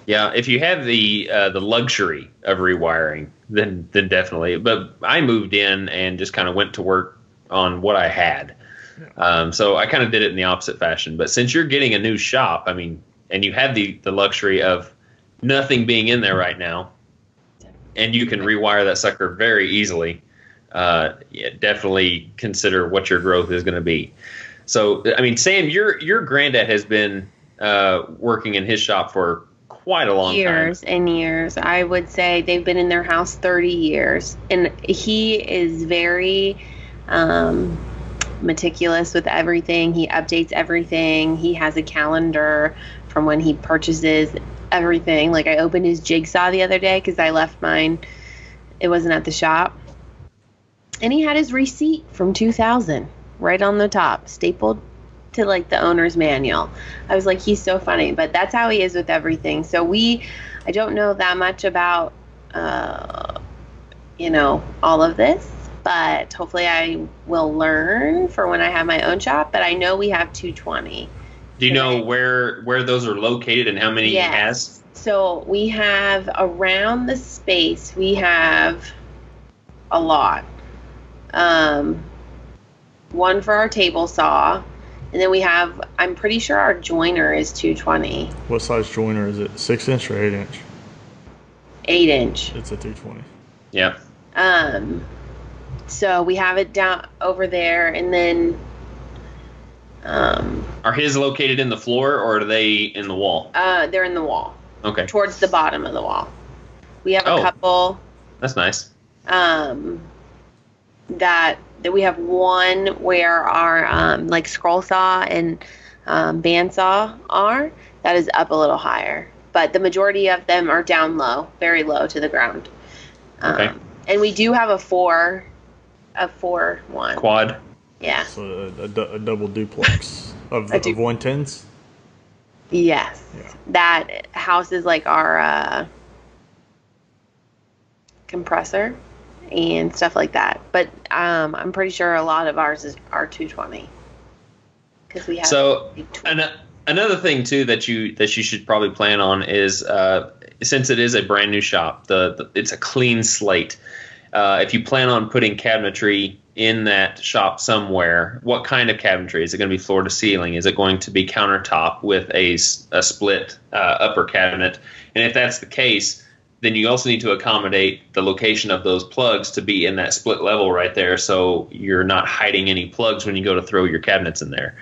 Yeah, if you have the luxury of rewiring, then definitely. But I moved in and just kind of went to work on what I had. Yeah. So I kind of did it in the opposite fashion. But since you're getting a new shop, I mean, and you have the luxury of nothing being in there right now, and you can rewire that sucker very easily, definitely consider what your growth is going to be. So, I mean, Sam, your granddad has been working in his shop for quite a long time. Years and years. I would say they've been in their house 30 years. And he is very meticulous with everything. He updates everything. He has a calendar from when he purchases everything. Like I opened his jigsaw the other day because I left mine. It wasn't at the shop. And he had his receipt from 2000 right on the top, stapled to like the owner's manual. I was like, he's so funny, but that's how he is with everything. So I don't know that much about, all of this, but hopefully I will learn for when I have my own shop. But I know we have 220. Do you know where those are located and how many he has? So we have around the space, we have a lot. One for our table saw. And then we have, I'm pretty sure our joiner is 220. What size joiner is it? 6-inch or 8-inch? 8-inch. It's a 220. Yeah. So we have it down over there, and then. Are his located in the floor or are they in the wall? They're in the wall. Okay. Towards the bottom of the wall. We have a couple. That's nice. That we have one where our like scroll saw and bandsaw are. That is up a little higher, but the majority of them are down low, very low to the ground. Okay. And we do have a 4 one quad. Yeah. So a double duplex of 110s. Yes. Yeah. That houses like our compressor and stuff like that. But I'm pretty sure a lot of ours are 220 because we have. So another thing too that you should probably plan on is since it is a brand new shop, it's a clean slate. If you plan on putting cabinetry in that shop somewhere, what kind of cabinetry? Is it going to be floor to ceiling? Is it going to be countertop with a split upper cabinet? And if that's the case, then you also need to accommodate the location of those plugs to be in that split level right there, so you're not hiding any plugs when you go to throw your cabinets in there.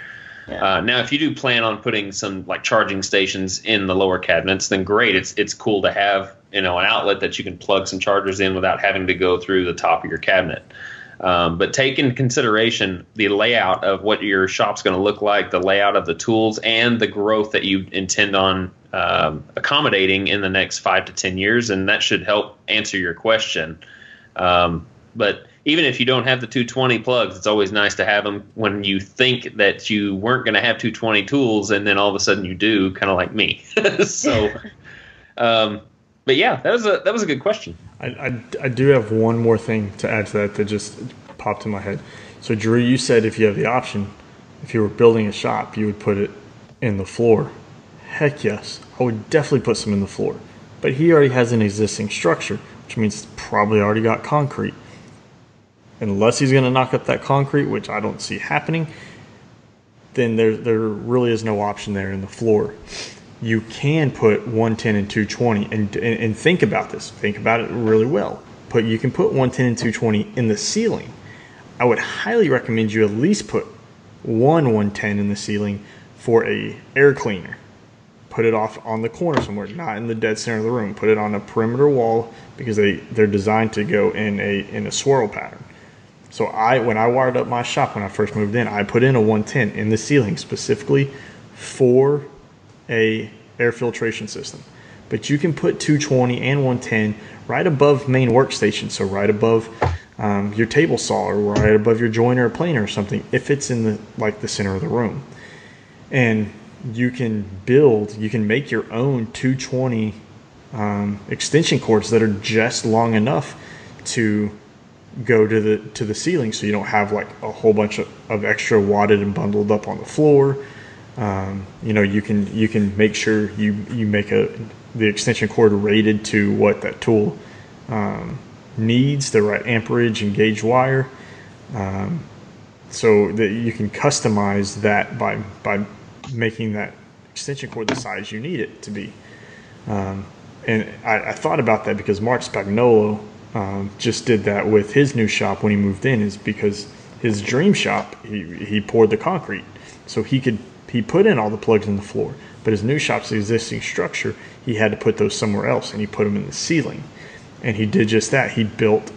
Yeah. Now, if you do plan on putting some like charging stations in the lower cabinets, then great. It's cool to have an outlet that you can plug some chargers in without having to go through the top of your cabinet. But take into consideration the layout of what your shop's going to look like, the layout of the tools, and the growth that you intend on accommodating in the next 5 to 10 years, and that should help answer your question. But even if you don't have the 220 plugs, it's always nice to have them when you think that you weren't going to have 220 tools, and then all of a sudden you do, kind of like me. So, but yeah, that was a good question. I do have one more thing to add to that just popped in my head. So Drew, you said if you have the option, if you were building a shop, you would put it in the floor. Heck yes, I would definitely put some in the floor. But he already has an existing structure, which means it's probably already got concrete. Unless he's going to knock up that concrete, which I don't see happening, then there really is no option there in the floor. You can put 110 and 220, and think about this. Think about it really well. You can put 110 and 220 in the ceiling. I would highly recommend you at least put 110 in the ceiling for a air cleaner. Put it off on the corner somewhere, not in the dead center of the room. Put it on a perimeter wall because they're designed to go in a swirl pattern. So when I wired up my shop when I first moved in, I put in a 110 in the ceiling specifically for a air filtration system. But you can put 220 and 110 right above main workstation, so right above your table saw or right above your joiner or planer or something, if it's in the center of the room. And you can make your own 220 extension cords that are just long enough to go to the ceiling, so you don't have like a whole bunch of extra wadded and bundled up on the floor. You can make sure you make the extension cord rated to what that tool needs, the right amperage and gauge wire, so that you can customize that by making that extension cord the size you need it to be. And I thought about that because Mark Spagnolo just did that with his new shop when he moved in, is because his dream shop, he poured the concrete. So he put in all the plugs in the floor, but his new shop's existing structure, he had to put those somewhere else, and he put them in the ceiling. And he did just that. He built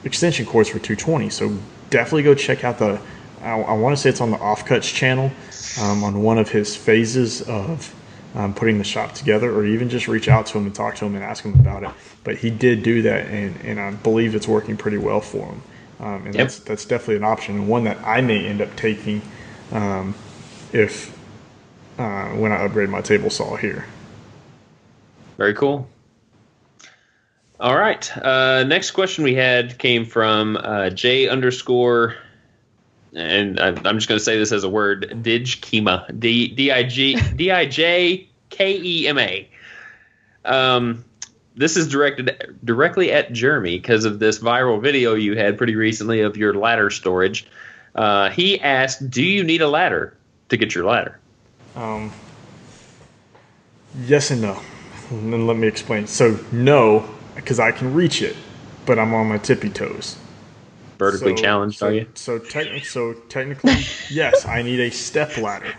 extension cords for 220. So definitely go check out I want to say it's on the Offcuts channel, on one of his phases of putting the shop together, or even just reach out to him and talk to him and ask him about it. But he did do that, and I believe it's working pretty well for him. And yep. That's definitely an option, and one that I may end up taking if when I upgrade my table saw here. Very cool. All right. Next question we had came from J_, and I'm just going to say this as a word, Dijkema, Dijkema. This is directed directly at Jeremy because of this viral video you had pretty recently of your ladder storage. He asked, do you need a ladder to get your ladder? Yes and no. And then let me explain. So no, because I can reach it, but I'm on my tippy toes. Vertically challenged, are you? So technically, yes, I need a step ladder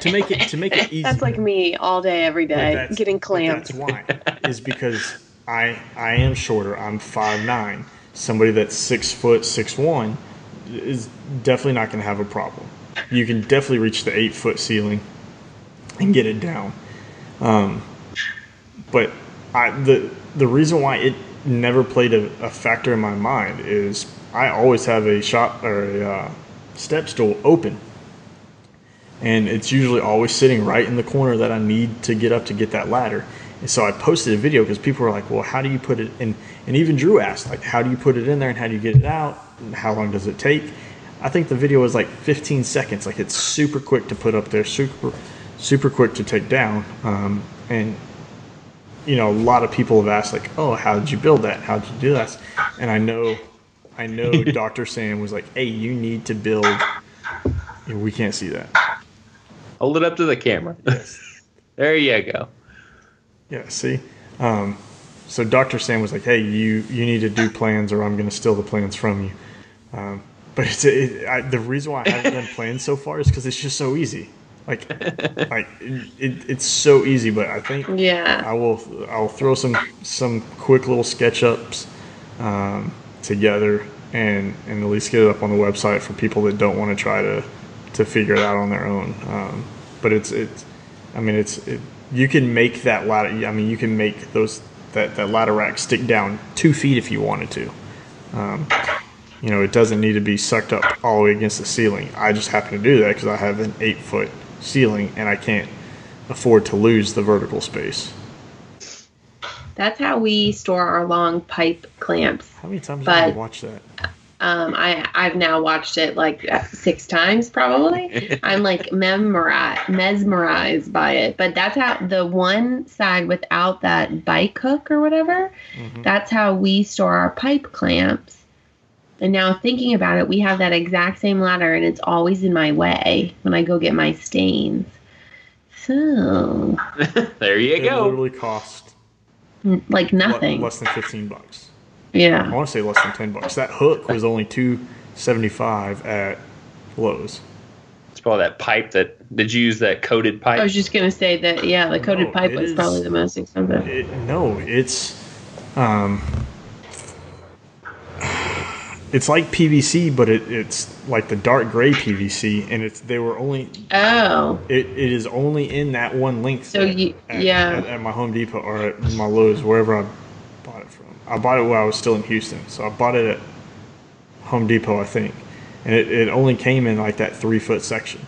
to make it easy. That's like me all day, every day, getting clamped. That's why, is because I am shorter. I'm 5'9". Somebody that's 6'1" is definitely not going to have a problem. You can definitely reach the 8-foot ceiling and get it down. But the reason why it never played a factor in my mind is I always have a shop or a step stool open, and it's usually always sitting right in the corner that I need to get up to get that ladder. And so I posted a video because people were like, well, how do you put it in? And even Drew asked, like, how do you put it in there and how do you get it out? And how long does it take? I think the video was like 15 seconds. Like, it's super quick to put up there, super quick to take down. And a lot of people have asked, like, oh, how did you build that? How did you do that? And I know Dr. Sam was like, hey, you need to build. We can't see that. Hold it up to the camera. Yes. There you go. Yeah, see? So Dr. Sam was like, hey, you need to do plans or I'm going to steal the plans from you. But the reason why I haven't done plans so far is because it's just so easy. It's so easy, but I think I'll throw some quick little SketchUps together and at least get it up on the website for people that don't want to try to figure it out on their own. But you can make that ladder. I mean, you can make that ladder rack stick down 2 feet if you wanted to. It doesn't need to be sucked up all the way against the ceiling. I just happen to do that because I have an 8-foot ceiling and I can't afford to lose the vertical space. That's how we store our long pipe clamps. How many times have you watched that? I've now watched it like 6 times probably. I'm like mesmerized by it. But that's how the one side without that bike hook or whatever, that's how we store our pipe clamps. And now thinking about it, we have that exact same ladder and it's always in my way when I go get my stains. So there you go. It literally cost like nothing. Less than $15. Yeah. I want to say less than $10. That hook was only $2.75 at Lowe's. It's probably that pipe did you use that coated pipe? I was just going to say that, yeah, the coated pipe was probably the most expensive. It's like PVC, but it's like the dark gray PVC, and they were only. Oh. It is only in that one length. So at my Home Depot or at my Lowe's, wherever I bought it from. I bought it while I was still in Houston, so I bought it at Home Depot, I think, and it only came in like that 3-foot section.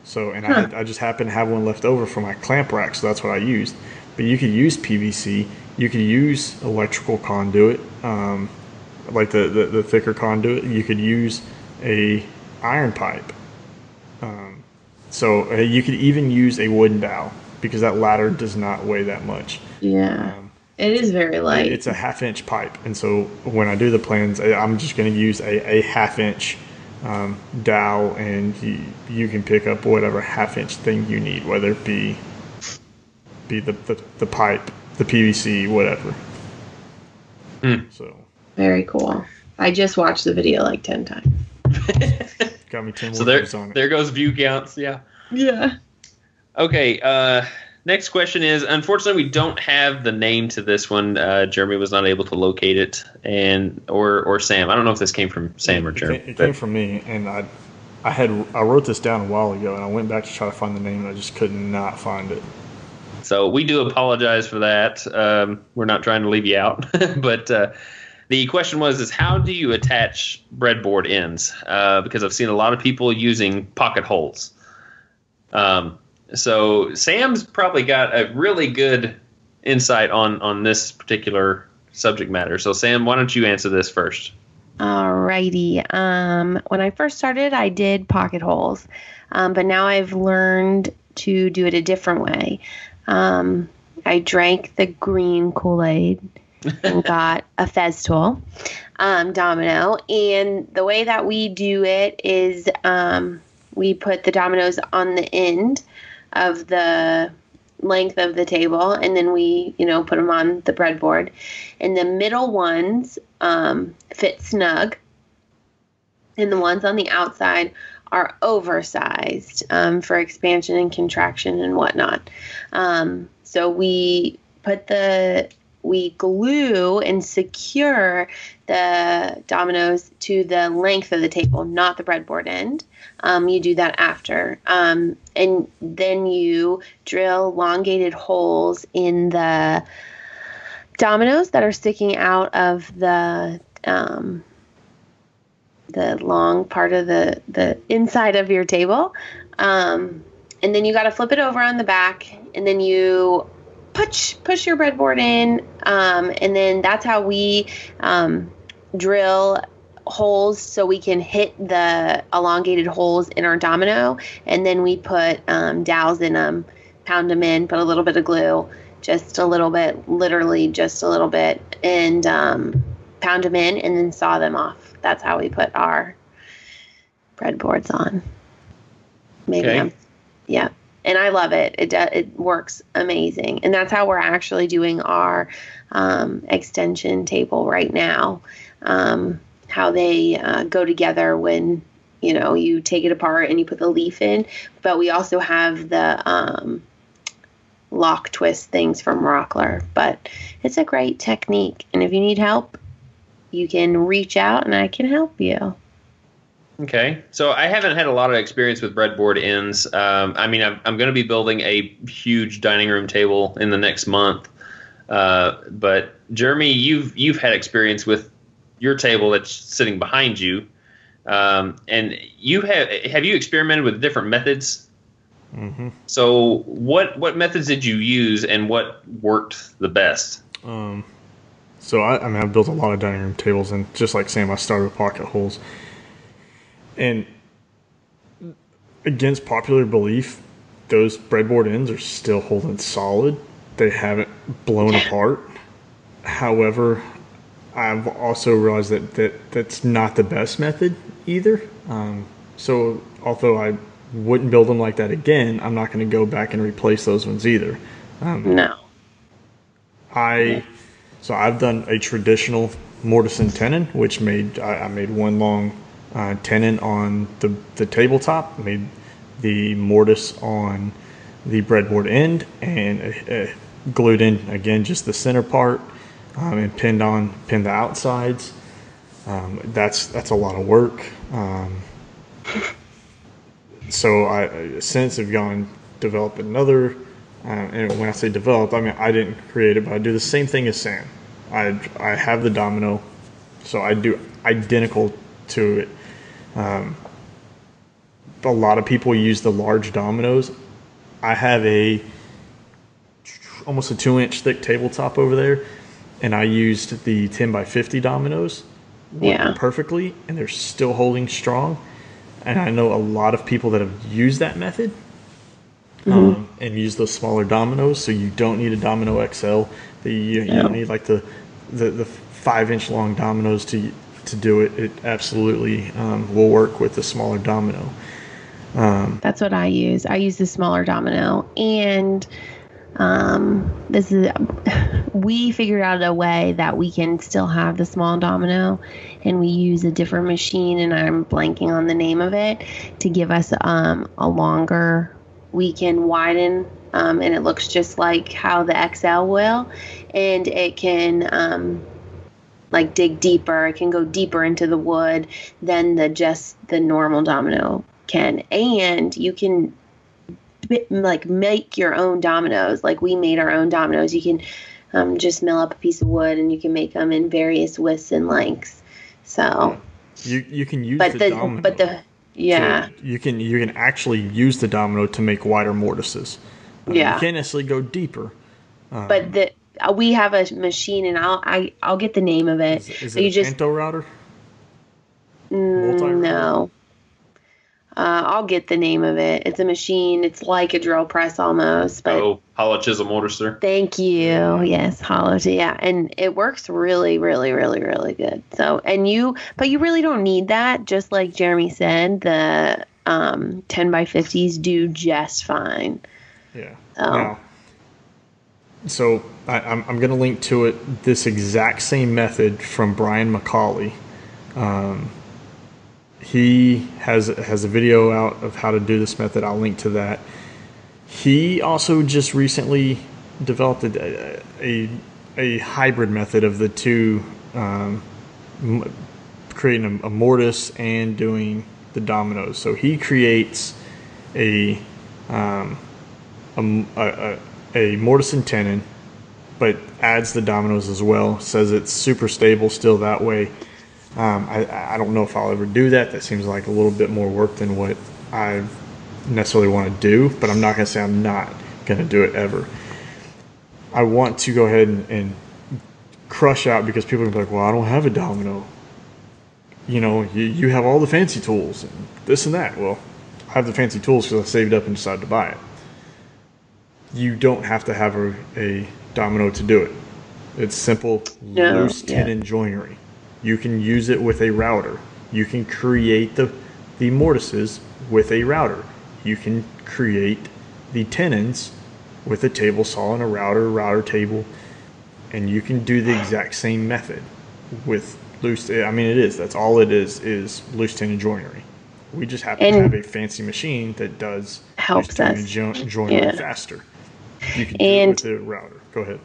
So, and I just happened to have one left over for my clamp rack, so that's what I used. But you could use PVC, you could use electrical conduit. Like the thicker conduit, you could use a iron pipe. So you could even use a wooden dowel because that ladder does not weigh that much. Yeah, it is very light. It's a 1/2-inch pipe, and so when I do the plans, I'm just going to use a 1/2-inch dowel, and you can pick up whatever 1/2-inch thing you need, whether it be the pipe, the PVC, whatever. So. Very cool. I just watched the video like 10 times. Got me 10 so more views on it. There goes view counts. Yeah. Yeah. Okay. Next question is, unfortunately, we don't have the name to this one. Jeremy was not able to locate it, or Sam. I don't know if this came from Sam or Jeremy. It came from me, and I wrote this down a while ago, and I went back to try to find the name, and I just could not find it. So we do apologize for that. We're not trying to leave you out, but. The question was, how do you attach breadboard ends? Because I've seen a lot of people using pocket holes. So Sam's probably got a really good insight on this particular subject matter. So Sam, why don't you answer this first? Alrighty. When I first started, I did pocket holes, but now I've learned to do it a different way. I drank the green Kool-Aid. And got a Festool domino. And the way that we do it is we put the dominoes on the end of the length of the table, and then we, put them on the breadboard. And the middle ones fit snug, and the ones on the outside are oversized for expansion and contraction and whatnot. So we glue and secure the dominoes to the length of the table, not the breadboard end. You do that after. And then you drill elongated holes in the dominoes that are sticking out of the long part of the inside of your table. And then you got to flip it over on the back, and then you push your breadboard in, and then that's how we drill holes so we can hit the elongated holes in our domino, and then we put dowels in them, pound them in, put a little bit of glue, just a little bit, literally just a little bit, and pound them in, and then saw them off. That's how we put our breadboards on. Yeah. And I love it. It works amazing. And that's how we're actually doing our extension table right now. How they go together when, you take it apart and you put the leaf in. But we also have the lock twist things from Rockler. But it's a great technique. And if you need help, you can reach out and I can help you. Okay, so I haven't had a lot of experience with breadboard ends. I'm going to be building a huge dining room table in the next month. But Jeremy, you've had experience with your table that's sitting behind you. And have you experimented with different methods? Mm-hmm. So what methods did you use, and what worked the best? So I've built a lot of dining room tables, and just like Sam, I started with pocket holes. And against popular belief, those breadboard ends are still holding solid. They haven't blown apart. However, I've also realized that's not the best method either. So although I wouldn't build them like that again, I'm not going to go back and replace those ones either. No. So I've done a traditional mortise and tenon, which I made one long tenon on the tabletop, made the mortise on the breadboard end, and glued in again just the center part, and pinned the outsides. That's a lot of work. So I since have developed another. And when I say develop, I mean I didn't create it, but I do the same thing as Sam. I have the domino, so I do identical to it. A lot of people use the large dominoes. I have almost a 2-inch thick tabletop over there, and I used the 10 by 50 dominoes. Yeah. Perfectly, and they're still holding strong. And I know a lot of people that have used that method. And use those smaller dominoes, so you don't need a domino XL. You don't need like the 5-inch long dominoes to do it. It absolutely will work with the smaller domino. That's what I use. I use the smaller domino, and we figured out a way that we can still have the small domino, and we use a different machine, and I'm blanking on the name of it, to give us a longer. We can widen, and it looks just like how the XL will, and it can like dig deeper. It can go deeper into the wood than the normal domino can, and you can like make your own dominoes. Like we made our own dominoes. You can just mill up a piece of wood, and you can make them in various widths and lengths. So you can use the domino. Yeah. So you can actually use the domino to make wider mortises. You can't necessarily go deeper. But we have a machine, and I'll get the name of it. Is it a Panto router? No. I'll get the name of it. It's a machine. It's like a drill press almost. But hollow chisel mortiser. Thank you. Yes, hollow. Yeah, and it works really, really, really, really good. So, but you really don't need that. Just like Jeremy said, the 10 by 50s do just fine. Yeah. So I'm going to link to it this exact same method from Brian McCauley. He has a video out of how to do this method. I'll link to that. He also just recently developed a hybrid method of the two, creating a mortise and doing the dominoes. So he creates a mortise and tenon, but adds the dominoes as well. Says it's super stable still that way. I don't know if I'll ever do that. That seems like a little bit more work than what I necessarily want to do, but I'm not going to say I'm not going to do it ever. I want to go ahead and crush out, because people are like, well, I don't have a domino. You have all the fancy tools and this and that. Well, I have the fancy tools because I saved up and decided to buy it. You don't have to have a domino to do it. It's simple, loose tenon joinery. You can use it with a router. You can create the mortises with a router. You can create the tenons with a table saw and a router table, and you can do the exact same method with loose. I mean, that's all it is loose tenon joinery. We just happen to have a fancy machine that does helps us joinery faster. You can do it with the router. Go ahead.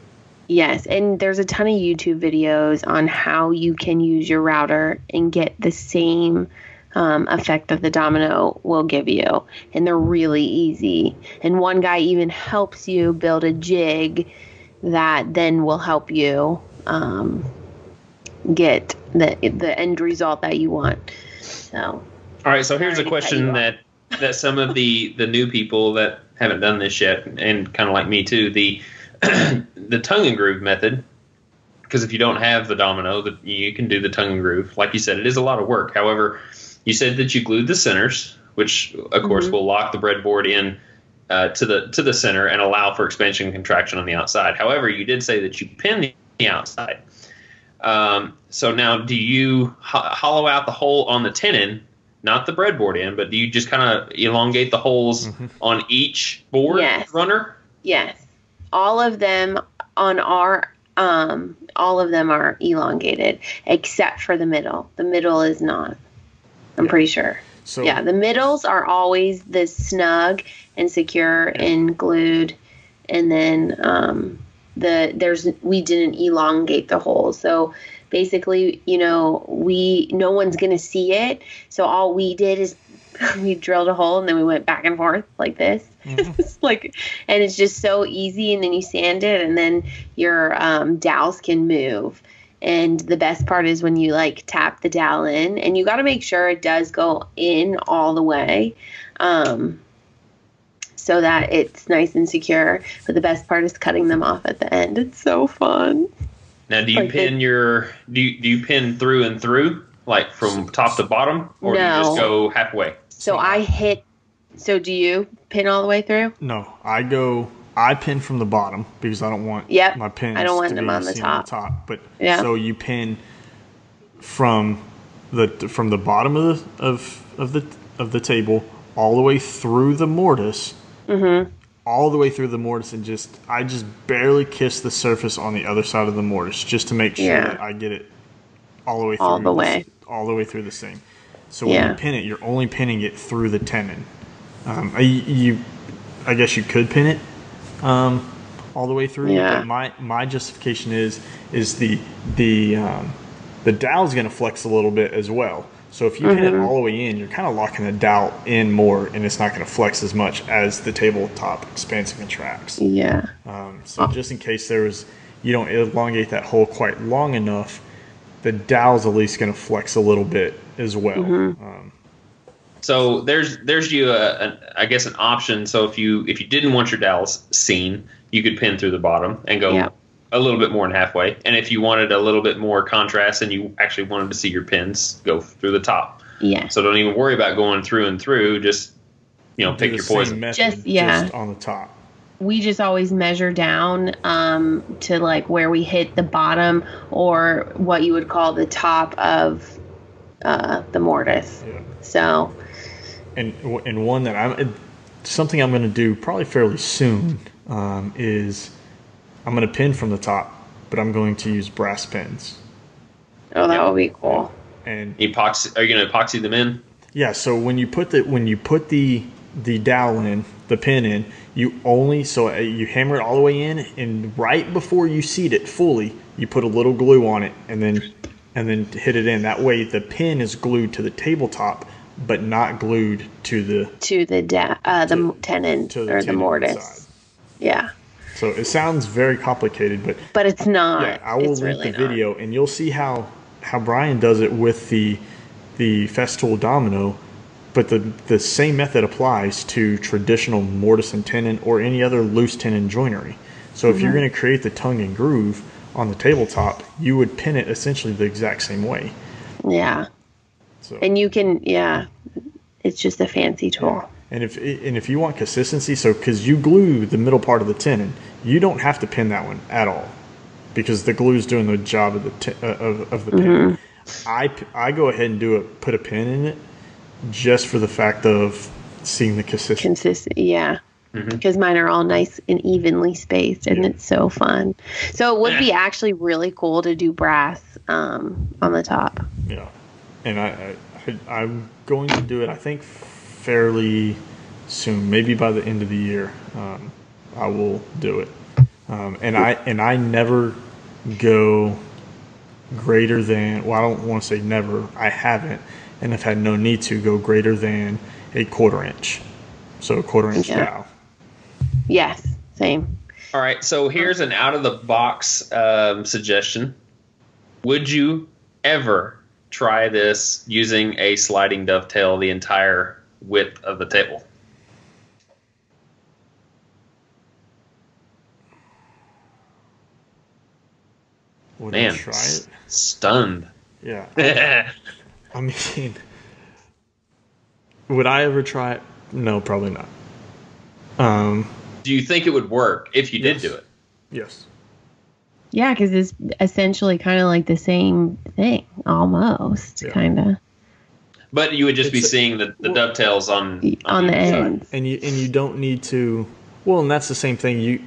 Yes, and there's a ton of YouTube videos on how you can use your router and get the same effect that the domino will give you, and they're really easy. And one guy even helps you build a jig that then will help you get the end result that you want. So, all right. So here's a question that some of the new people that haven't done this yet, and kind of like me too, the tongue and groove method. Because if you don't have the domino, you can do the tongue and groove. Like you said, it is a lot of work. However, you said that you glued the centers, which of course will lock the breadboard in to the center and allow for expansion and contraction on the outside. However, you did say that you pin the outside. So now, do you hollow out the hole on the tenon, not the breadboard end, but do you just kind of elongate the holes on each board runner? Yes, all of them on our. All of them are elongated except for the middle. The middle is not. I'm pretty sure. So yeah, the middles are always the snug and secure and glued, and then we didn't elongate the holes. So basically, no one's gonna see it. So all we did is we drilled a hole and then we went back and forth like this. It's and it's just so easy. And then you sand it, and then your dowels can move. And the best part is when you tap the dowel in, and you got to make sure it does go in all the way, so that it's nice and secure. But the best part is cutting them off at the end. It's so fun. Now, do you pin do you pin through and through, like from top to bottom, or do you just go halfway? So So do you pin all the way through? No, I pin from the bottom because I don't want my pins. I don't want to them be on the top. But so you pin from the bottom of the table all the way through the mortise, all the way through the mortise, and I just barely kiss the surface on the other side of the mortise just to make sure that I get it all the way through all the way through the seam. So when you pin it, you're only pinning it through the tenon. I guess you could pin it all the way through. But my justification is the dowel's going to flex a little bit as well. So if you pin it all the way in, you're kind of locking the dowel in more, and it's not going to flex as much as the tabletop expands and contracts. Yeah. So just in case you don't elongate that hole quite long enough, the dowel's at least going to flex a little bit as well. So there's I guess an option. So if you didn't want your dowels seen, you could pin through the bottom and go a little bit more than halfway. And if you wanted a little bit more contrast and you actually wanted to see your pins, go through the top. Yeah. So don't even worry about going through and through. Just pick your poison. Just on the top. We just always measure down to where we hit the bottom, or what you would call the top of the mortise. Yeah. So. And one that something I'm going to do probably fairly soon is I'm going to pin from the top, but I'm going to use brass pins. Oh, that would be cool. And are you going to epoxy them in? Yeah. So when you put the dowel in, the pin in, you hammer it all the way in, and right before you seat it fully, you put a little glue on it, and then hit it in. That way, the pin is glued to the tabletop, but not glued to the tenon or the mortise. Yeah. So it sounds very complicated, but it's not. Yeah, I will link the video, and you'll see how Brian does it with the Festool domino. But the same method applies to traditional mortise and tenon or any other loose tenon joinery. So if you're going to create the tongue and groove on the tabletop, you would pin it essentially the exact same way. Yeah. So, and you can, it's just a fancy tool. Yeah. And if you want consistency, because you glue the middle part of the tenon, you don't have to pin that one at all, because the glue is doing the job of the pin. I go ahead and put a pin in it just for the fact of seeing the consistency. Yeah. Because mine are all nice and evenly spaced, and it's so fun. So it would be actually really cool to do brass on the top. Yeah. And I'm going to do it, I think, fairly soon. Maybe by the end of the year, I will do it. And I never go greater than. Well, I don't want to say never. I haven't, and I've had no need to go greater than a 1/4 inch. So a 1/4 inch dowel. Yes. Same. All right. So here's an out of the box suggestion. Would you ever try this using a sliding dovetail the entire width of the table. Would Man, I try it? Stunned. Yeah. I mean, would I ever try it? No, probably not. Do you think it would work if you did Yes. do it? Yes. Yeah, because it's essentially kind of like the same thing, almost, Yeah. kind of. But you would just be It's- seeing the dovetails on the each side. ends. And you don't need to. Well, and that's the same thing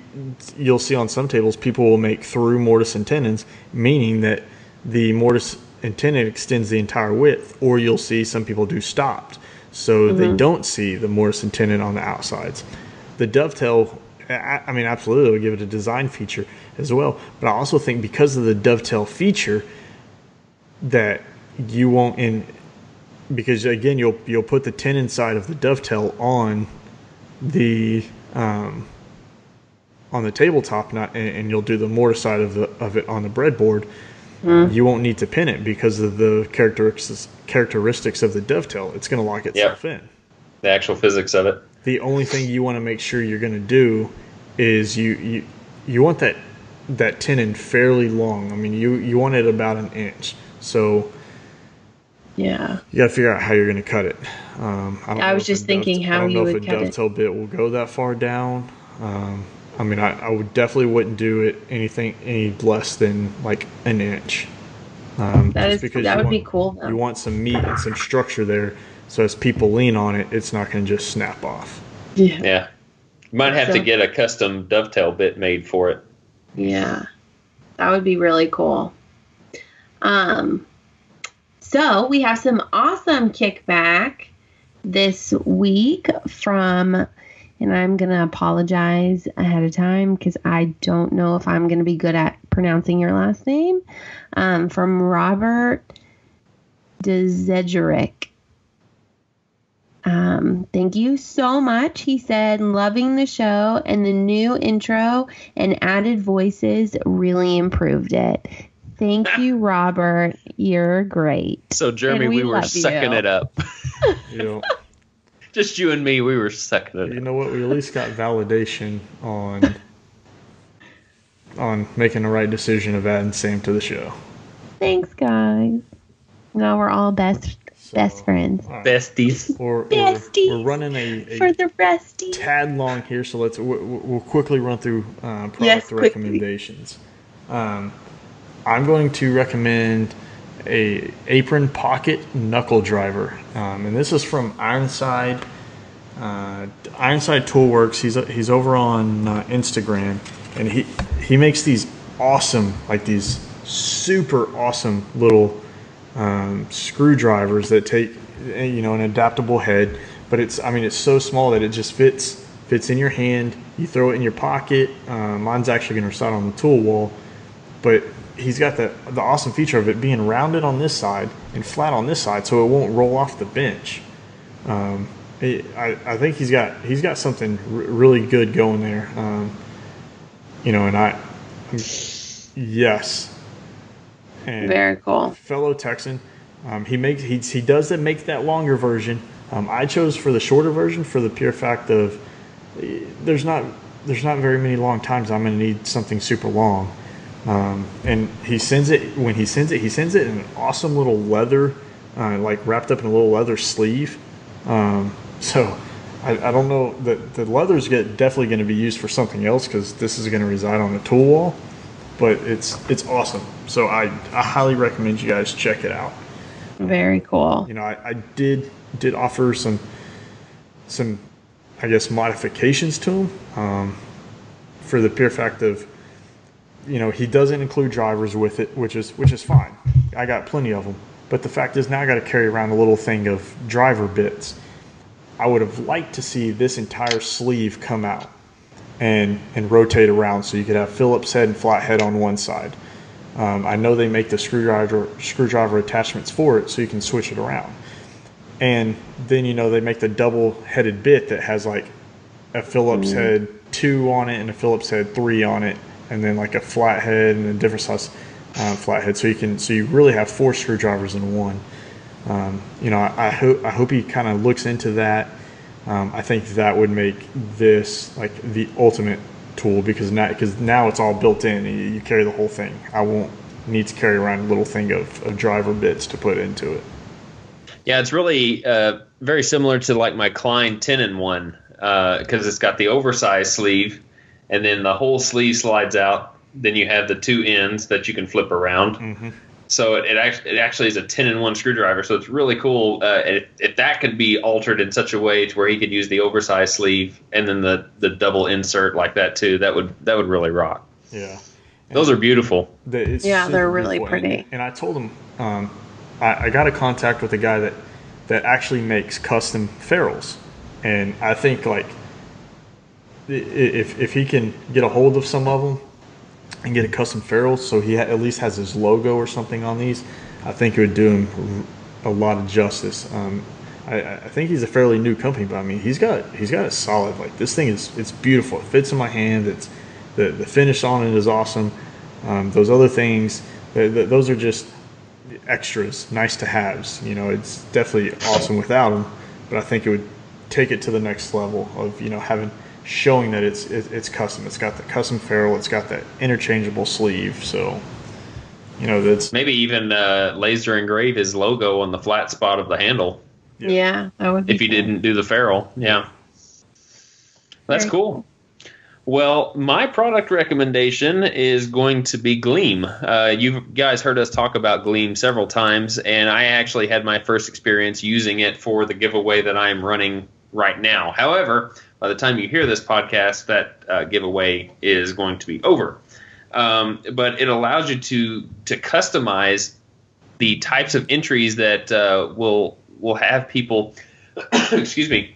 you'll see on some tables. People will make through mortise and tenons, meaning that the mortise and tenon extends the entire width. Or you'll see some people do stopped, so they don't see the mortise and tenon on the outsides. The dovetail, I mean, absolutely, it'll give it a design feature as well. But I also think because of the dovetail feature, that you won't because again you'll put the tenon side of the dovetail on the tabletop, and you'll do the mortise side of it on the breadboard. You won't need to pin it because of the characteristics of the dovetail. It's going to lock itself in. The actual physics of it. The only thing you want to make sure you're going to do is you want that tenon fairly long. I mean, you want it about an inch. So Yeah. you got to figure out how you're going to cut it. I was just thinking how you would cut it. I don't know if a dovetail bit will go that far down. I mean, I would definitely wouldn't do it any less than like an inch. That would be cool, though. You want some meat and some structure there, so as people lean on it, it's not going to just snap off. Yeah. You might have to get a custom dovetail bit made for it. Yeah. That would be really cool. So we have some awesome kickback this week from, and I'm going to apologize ahead of time because I don't know if I'm going to be good at pronouncing your last name, from Robert Dzederic. Thank you so much. He said, loving the show, and the new intro and added voices really improved it. Thank you, Robert. You're great. So, Jeremy, And we were love sucking you. it up. You know, Just you and me, we were sucking it you up. know what? We at least got validation on making the right decision of adding Sam to the show. Thanks, guys. Now we're all best friends. All right. Besties. Besties We're running a For the resties. tad long here, so we'll quickly run through product Yes, quickly. recommendations. I'm going to recommend a apron pocket knuckle driver, and this is from Ironside Toolworks. He's over on Instagram, and he makes these awesome, like these super awesome little screwdrivers that take an adaptable head, but it's so small that it just fits in your hand. You throw it in your pocket. Mine's actually going to reside on the tool wall, but he's got the awesome feature of it being rounded on this side and flat on this side, so it won't roll off the bench. I think he's got something really good going there. Yes. And Very cool. fellow Texan, he does make that longer version. I chose for the shorter version for the pure fact of there's not very many long times I'm going to need something super long. And he sends it in an awesome little leather, like wrapped up in a little leather sleeve. So I don't know that the leather's definitely going to be used for something else because this is going to reside on the tool wall, but it's awesome. So I highly recommend you guys check it out. Very cool. I did offer some I guess modifications to him, for the pure fact of he doesn't include drivers with it, which is fine. I got plenty of them. But the fact is now I got to carry around a little thing of driver bits. I would have liked to see this entire sleeve come out and rotate around so you could have Phillips head and flat head on one side. I know they make the screwdriver attachments for it so you can switch it around. And then they make the double-headed bit that has like a Phillips head 2 on it and a Phillips head 3 on it, and then like a flat head and a different size. flathead, so you really have 4 screwdrivers in one. I hope he kind of looks into that. I think that would make this like the ultimate tool, because now it's all built in. You carry the whole thing. I won't need to carry around a little thing of driver bits to put into it. Yeah, it's really very similar to like my Klein 10-in-1, because it's got the oversized sleeve, and then the whole sleeve slides out. Then you have the 2 ends that you can flip around. Mm-hmm. So it actually is a 10-in-1 screwdriver. So it's really cool. If that could be altered in such a way to where he could use the oversized sleeve and then the double insert like that too, that would really rock. Yeah, those are beautiful. They're really pretty. And I told him I got a contact with a guy that actually makes custom ferrules, and I think like if he can get a hold of some of them and get a custom ferrule, so he at least has his logo or something on these, I think it would do him a lot of justice. I think he's a fairly new company, but I mean he's got a solid, like, this thing it's beautiful. It fits in my hand. It's the finish on it is awesome. Those other things, those are just extras, nice to haves. It's definitely awesome without them, but I think it would take it to the next level of showing that it's custom. It's got the custom ferrule. It's got that interchangeable sleeve. So, that's maybe even laser engrave his logo on the flat spot of the handle. Yeah, that would be if you didn't do the ferrule. Yeah, that's cool. Well, my product recommendation is going to be Gleam. You guys heard us talk about Gleam several times, and I actually had my first experience using it for the giveaway that I am running right now. However, by the time you hear this podcast, that giveaway is going to be over. But it allows you to customize the types of entries that will have people excuse me,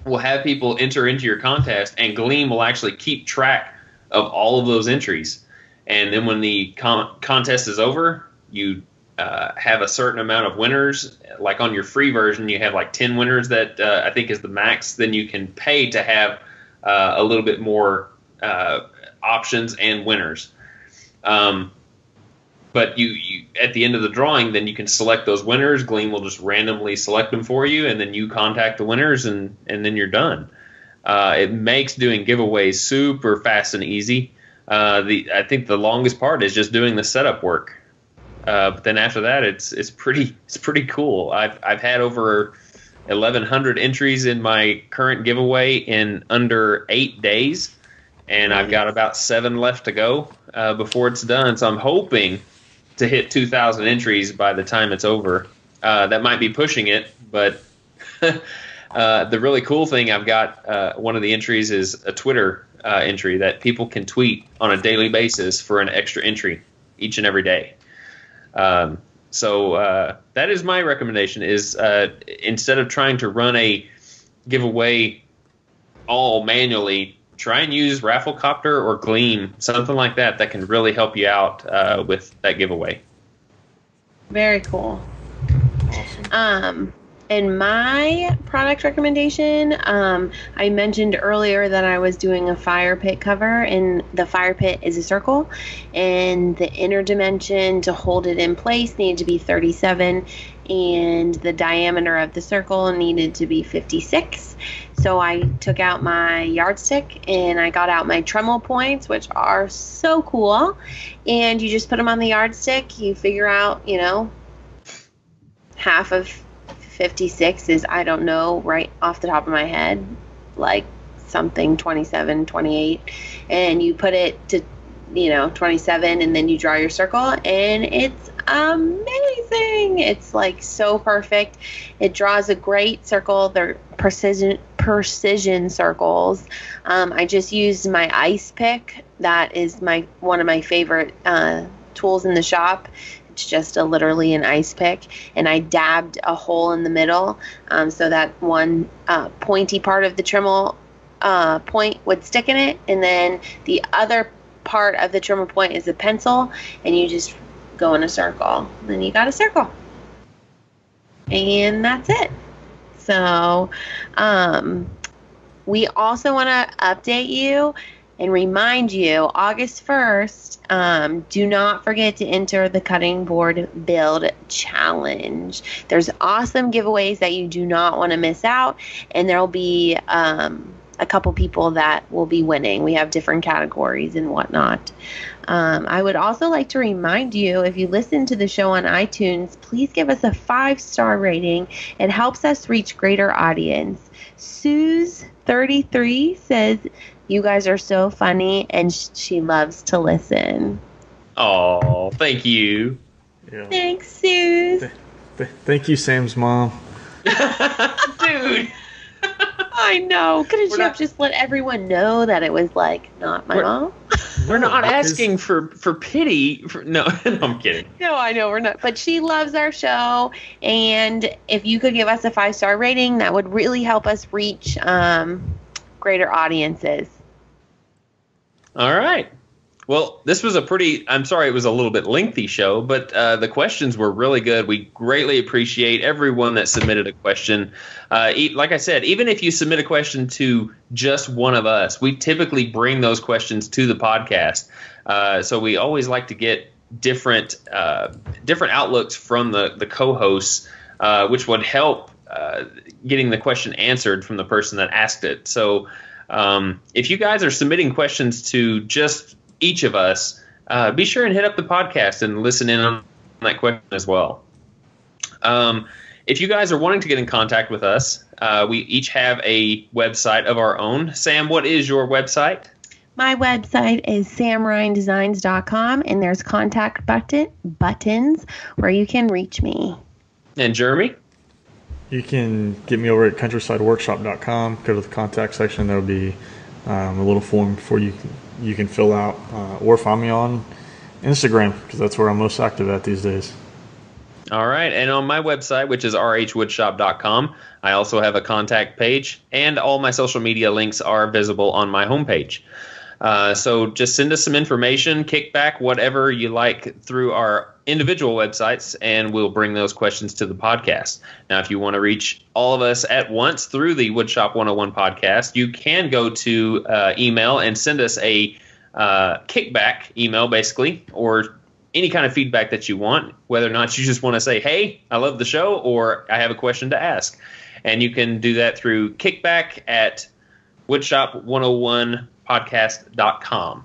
will have people enter into your contest, and Gleam will actually keep track of all of those entries. And then when the contest is over, you have a certain amount of winners. Like on your free version, you have like 10 winners that I think is the max. Then you can pay to have a little bit more options and winners. But you at the end of the drawing, then you can select those winners. Gleam will just randomly select them for you, and then you contact the winners, and then you're done. It makes doing giveaways super fast and easy. I think the longest part is just doing the setup work. But then after that, it's pretty cool. I've had over 1,100 entries in my current giveaway in under 8 days, and I've got about 7 left to go before it's done. So I'm hoping to hit 2,000 entries by the time it's over. That might be pushing it, but the really cool thing I've got, one of the entries is a Twitter entry that people can tweet on a daily basis for an extra entry each and every day. So that is my recommendation, is instead of trying to run a giveaway all manually, try and use Rafflecopter or Gleam, something like that can really help you out with that giveaway. Very cool. Awesome. And my product recommendation, I mentioned earlier that I was doing a fire pit cover, and the fire pit is a circle, and the inner dimension to hold it in place needed to be 37, and the diameter of the circle needed to be 56. So I took out my yardstick and I got out my Dremel points, which are so cool, and you just put them on the yardstick. You figure out, half of 56 is, I don't know, right off the top of my head, like something 27, 28, and you put it to 27, and then you draw your circle, and it's amazing. It's like so perfect. It draws a great circle. They're precision circles. I just used my ice pick. That is one of my favorite tools in the shop. It's just literally an ice pick, and I dabbed a hole in the middle so that one pointy part of the Dremel point would stick in it, and then the other part of the Dremel point is a pencil, and you just go in a circle. Then you got a circle, and that's it. So we also want to update you. and remind you, August 1st, do not forget to enter the Cutting Board Build Challenge. There's awesome giveaways that you do not want to miss out, and there will be a couple people that will be winning. We have different categories and whatnot. I would also like to remind you, if you listen to the show on iTunes, please give us a 5-star rating. It helps us reach greater audience. Suze33 says, you guys are so funny, and she loves to listen. Oh, thank you. Yeah. Thanks, Suze. Thank you, Sam's mom. Dude. I know. Couldn't you have just let everyone know that it was, like, not my mom? We're not asking for pity. No, I'm kidding. No, I know we're not. But she loves our show, and if you could give us a 5-star rating, that would really help us reach greater audiences. All right. Well, this was I'm sorry it was a little bit lengthy show, but the questions were really good. We greatly appreciate everyone that submitted a question. Like I said, even if you submit a question to just one of us, we typically bring those questions to the podcast. So we always like to get different outlooks from the co-hosts, which would help getting the question answered from the person that asked it. So if you guys are submitting questions to just each of us, be sure and hit up the podcast and listen in on that question as well. If you guys are wanting to get in contact with us, we each have a website of our own. Sam, what is your website? My website is samryandesigns.com, and there's contact buttons where you can reach me. And Jeremy? You can get me over at countrysideworkshop.com. Go to the contact section. There will be a little form for you can fill out, or find me on Instagram, because that's where I'm most active at these days. All right. And on my website, which is rhwoodshop.com, I also have a contact page, and all my social media links are visible on my homepage. So just send us some information, kickback, whatever you like through our individual websites, and we'll bring those questions to the podcast. Now, if you want to reach all of us at once through the Woodshop 101 podcast, you can go to email and send us a kickback email, basically, or any kind of feedback that you want, whether or not you just want to say, hey, I love the show, or I have a question to ask. And you can do that through kickback at woodshop101podcast.com.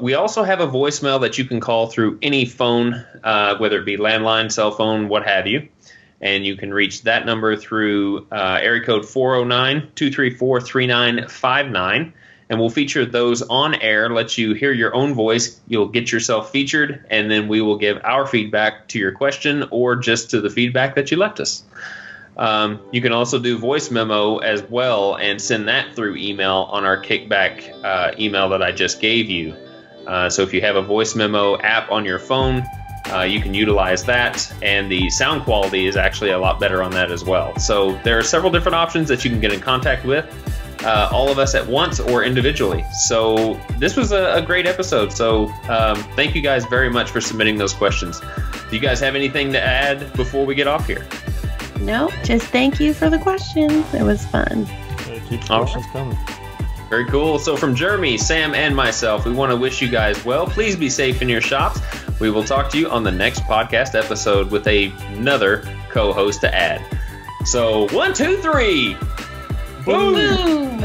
We also have a voicemail that you can call through any phone, whether it be landline, cell phone, what have you. And you can reach that number through area code 409-234-3959. And we'll feature those on air, let you hear your own voice. You'll get yourself featured, and then we will give our feedback to your question or just to the feedback that you left us. You can also do voice memo as well and send that through email on our kickback email that I just gave you. So if you have a voice memo app on your phone, you can utilize that, and the sound quality is actually a lot better on that as well. So there are several different options that you can get in contact with, all of us at once or individually. So this was a great episode. So thank you guys very much for submitting those questions. Do you guys have anything to add before we get off here? No, just thank you for the questions. It was fun. Keep the questions coming. Very cool. So from Jeremy, Sam, and myself, we want to wish you guys well. Please be safe in your shops. We will talk to you on the next podcast episode with another co-host to add. So 1, 2, 3. Boom! Boom.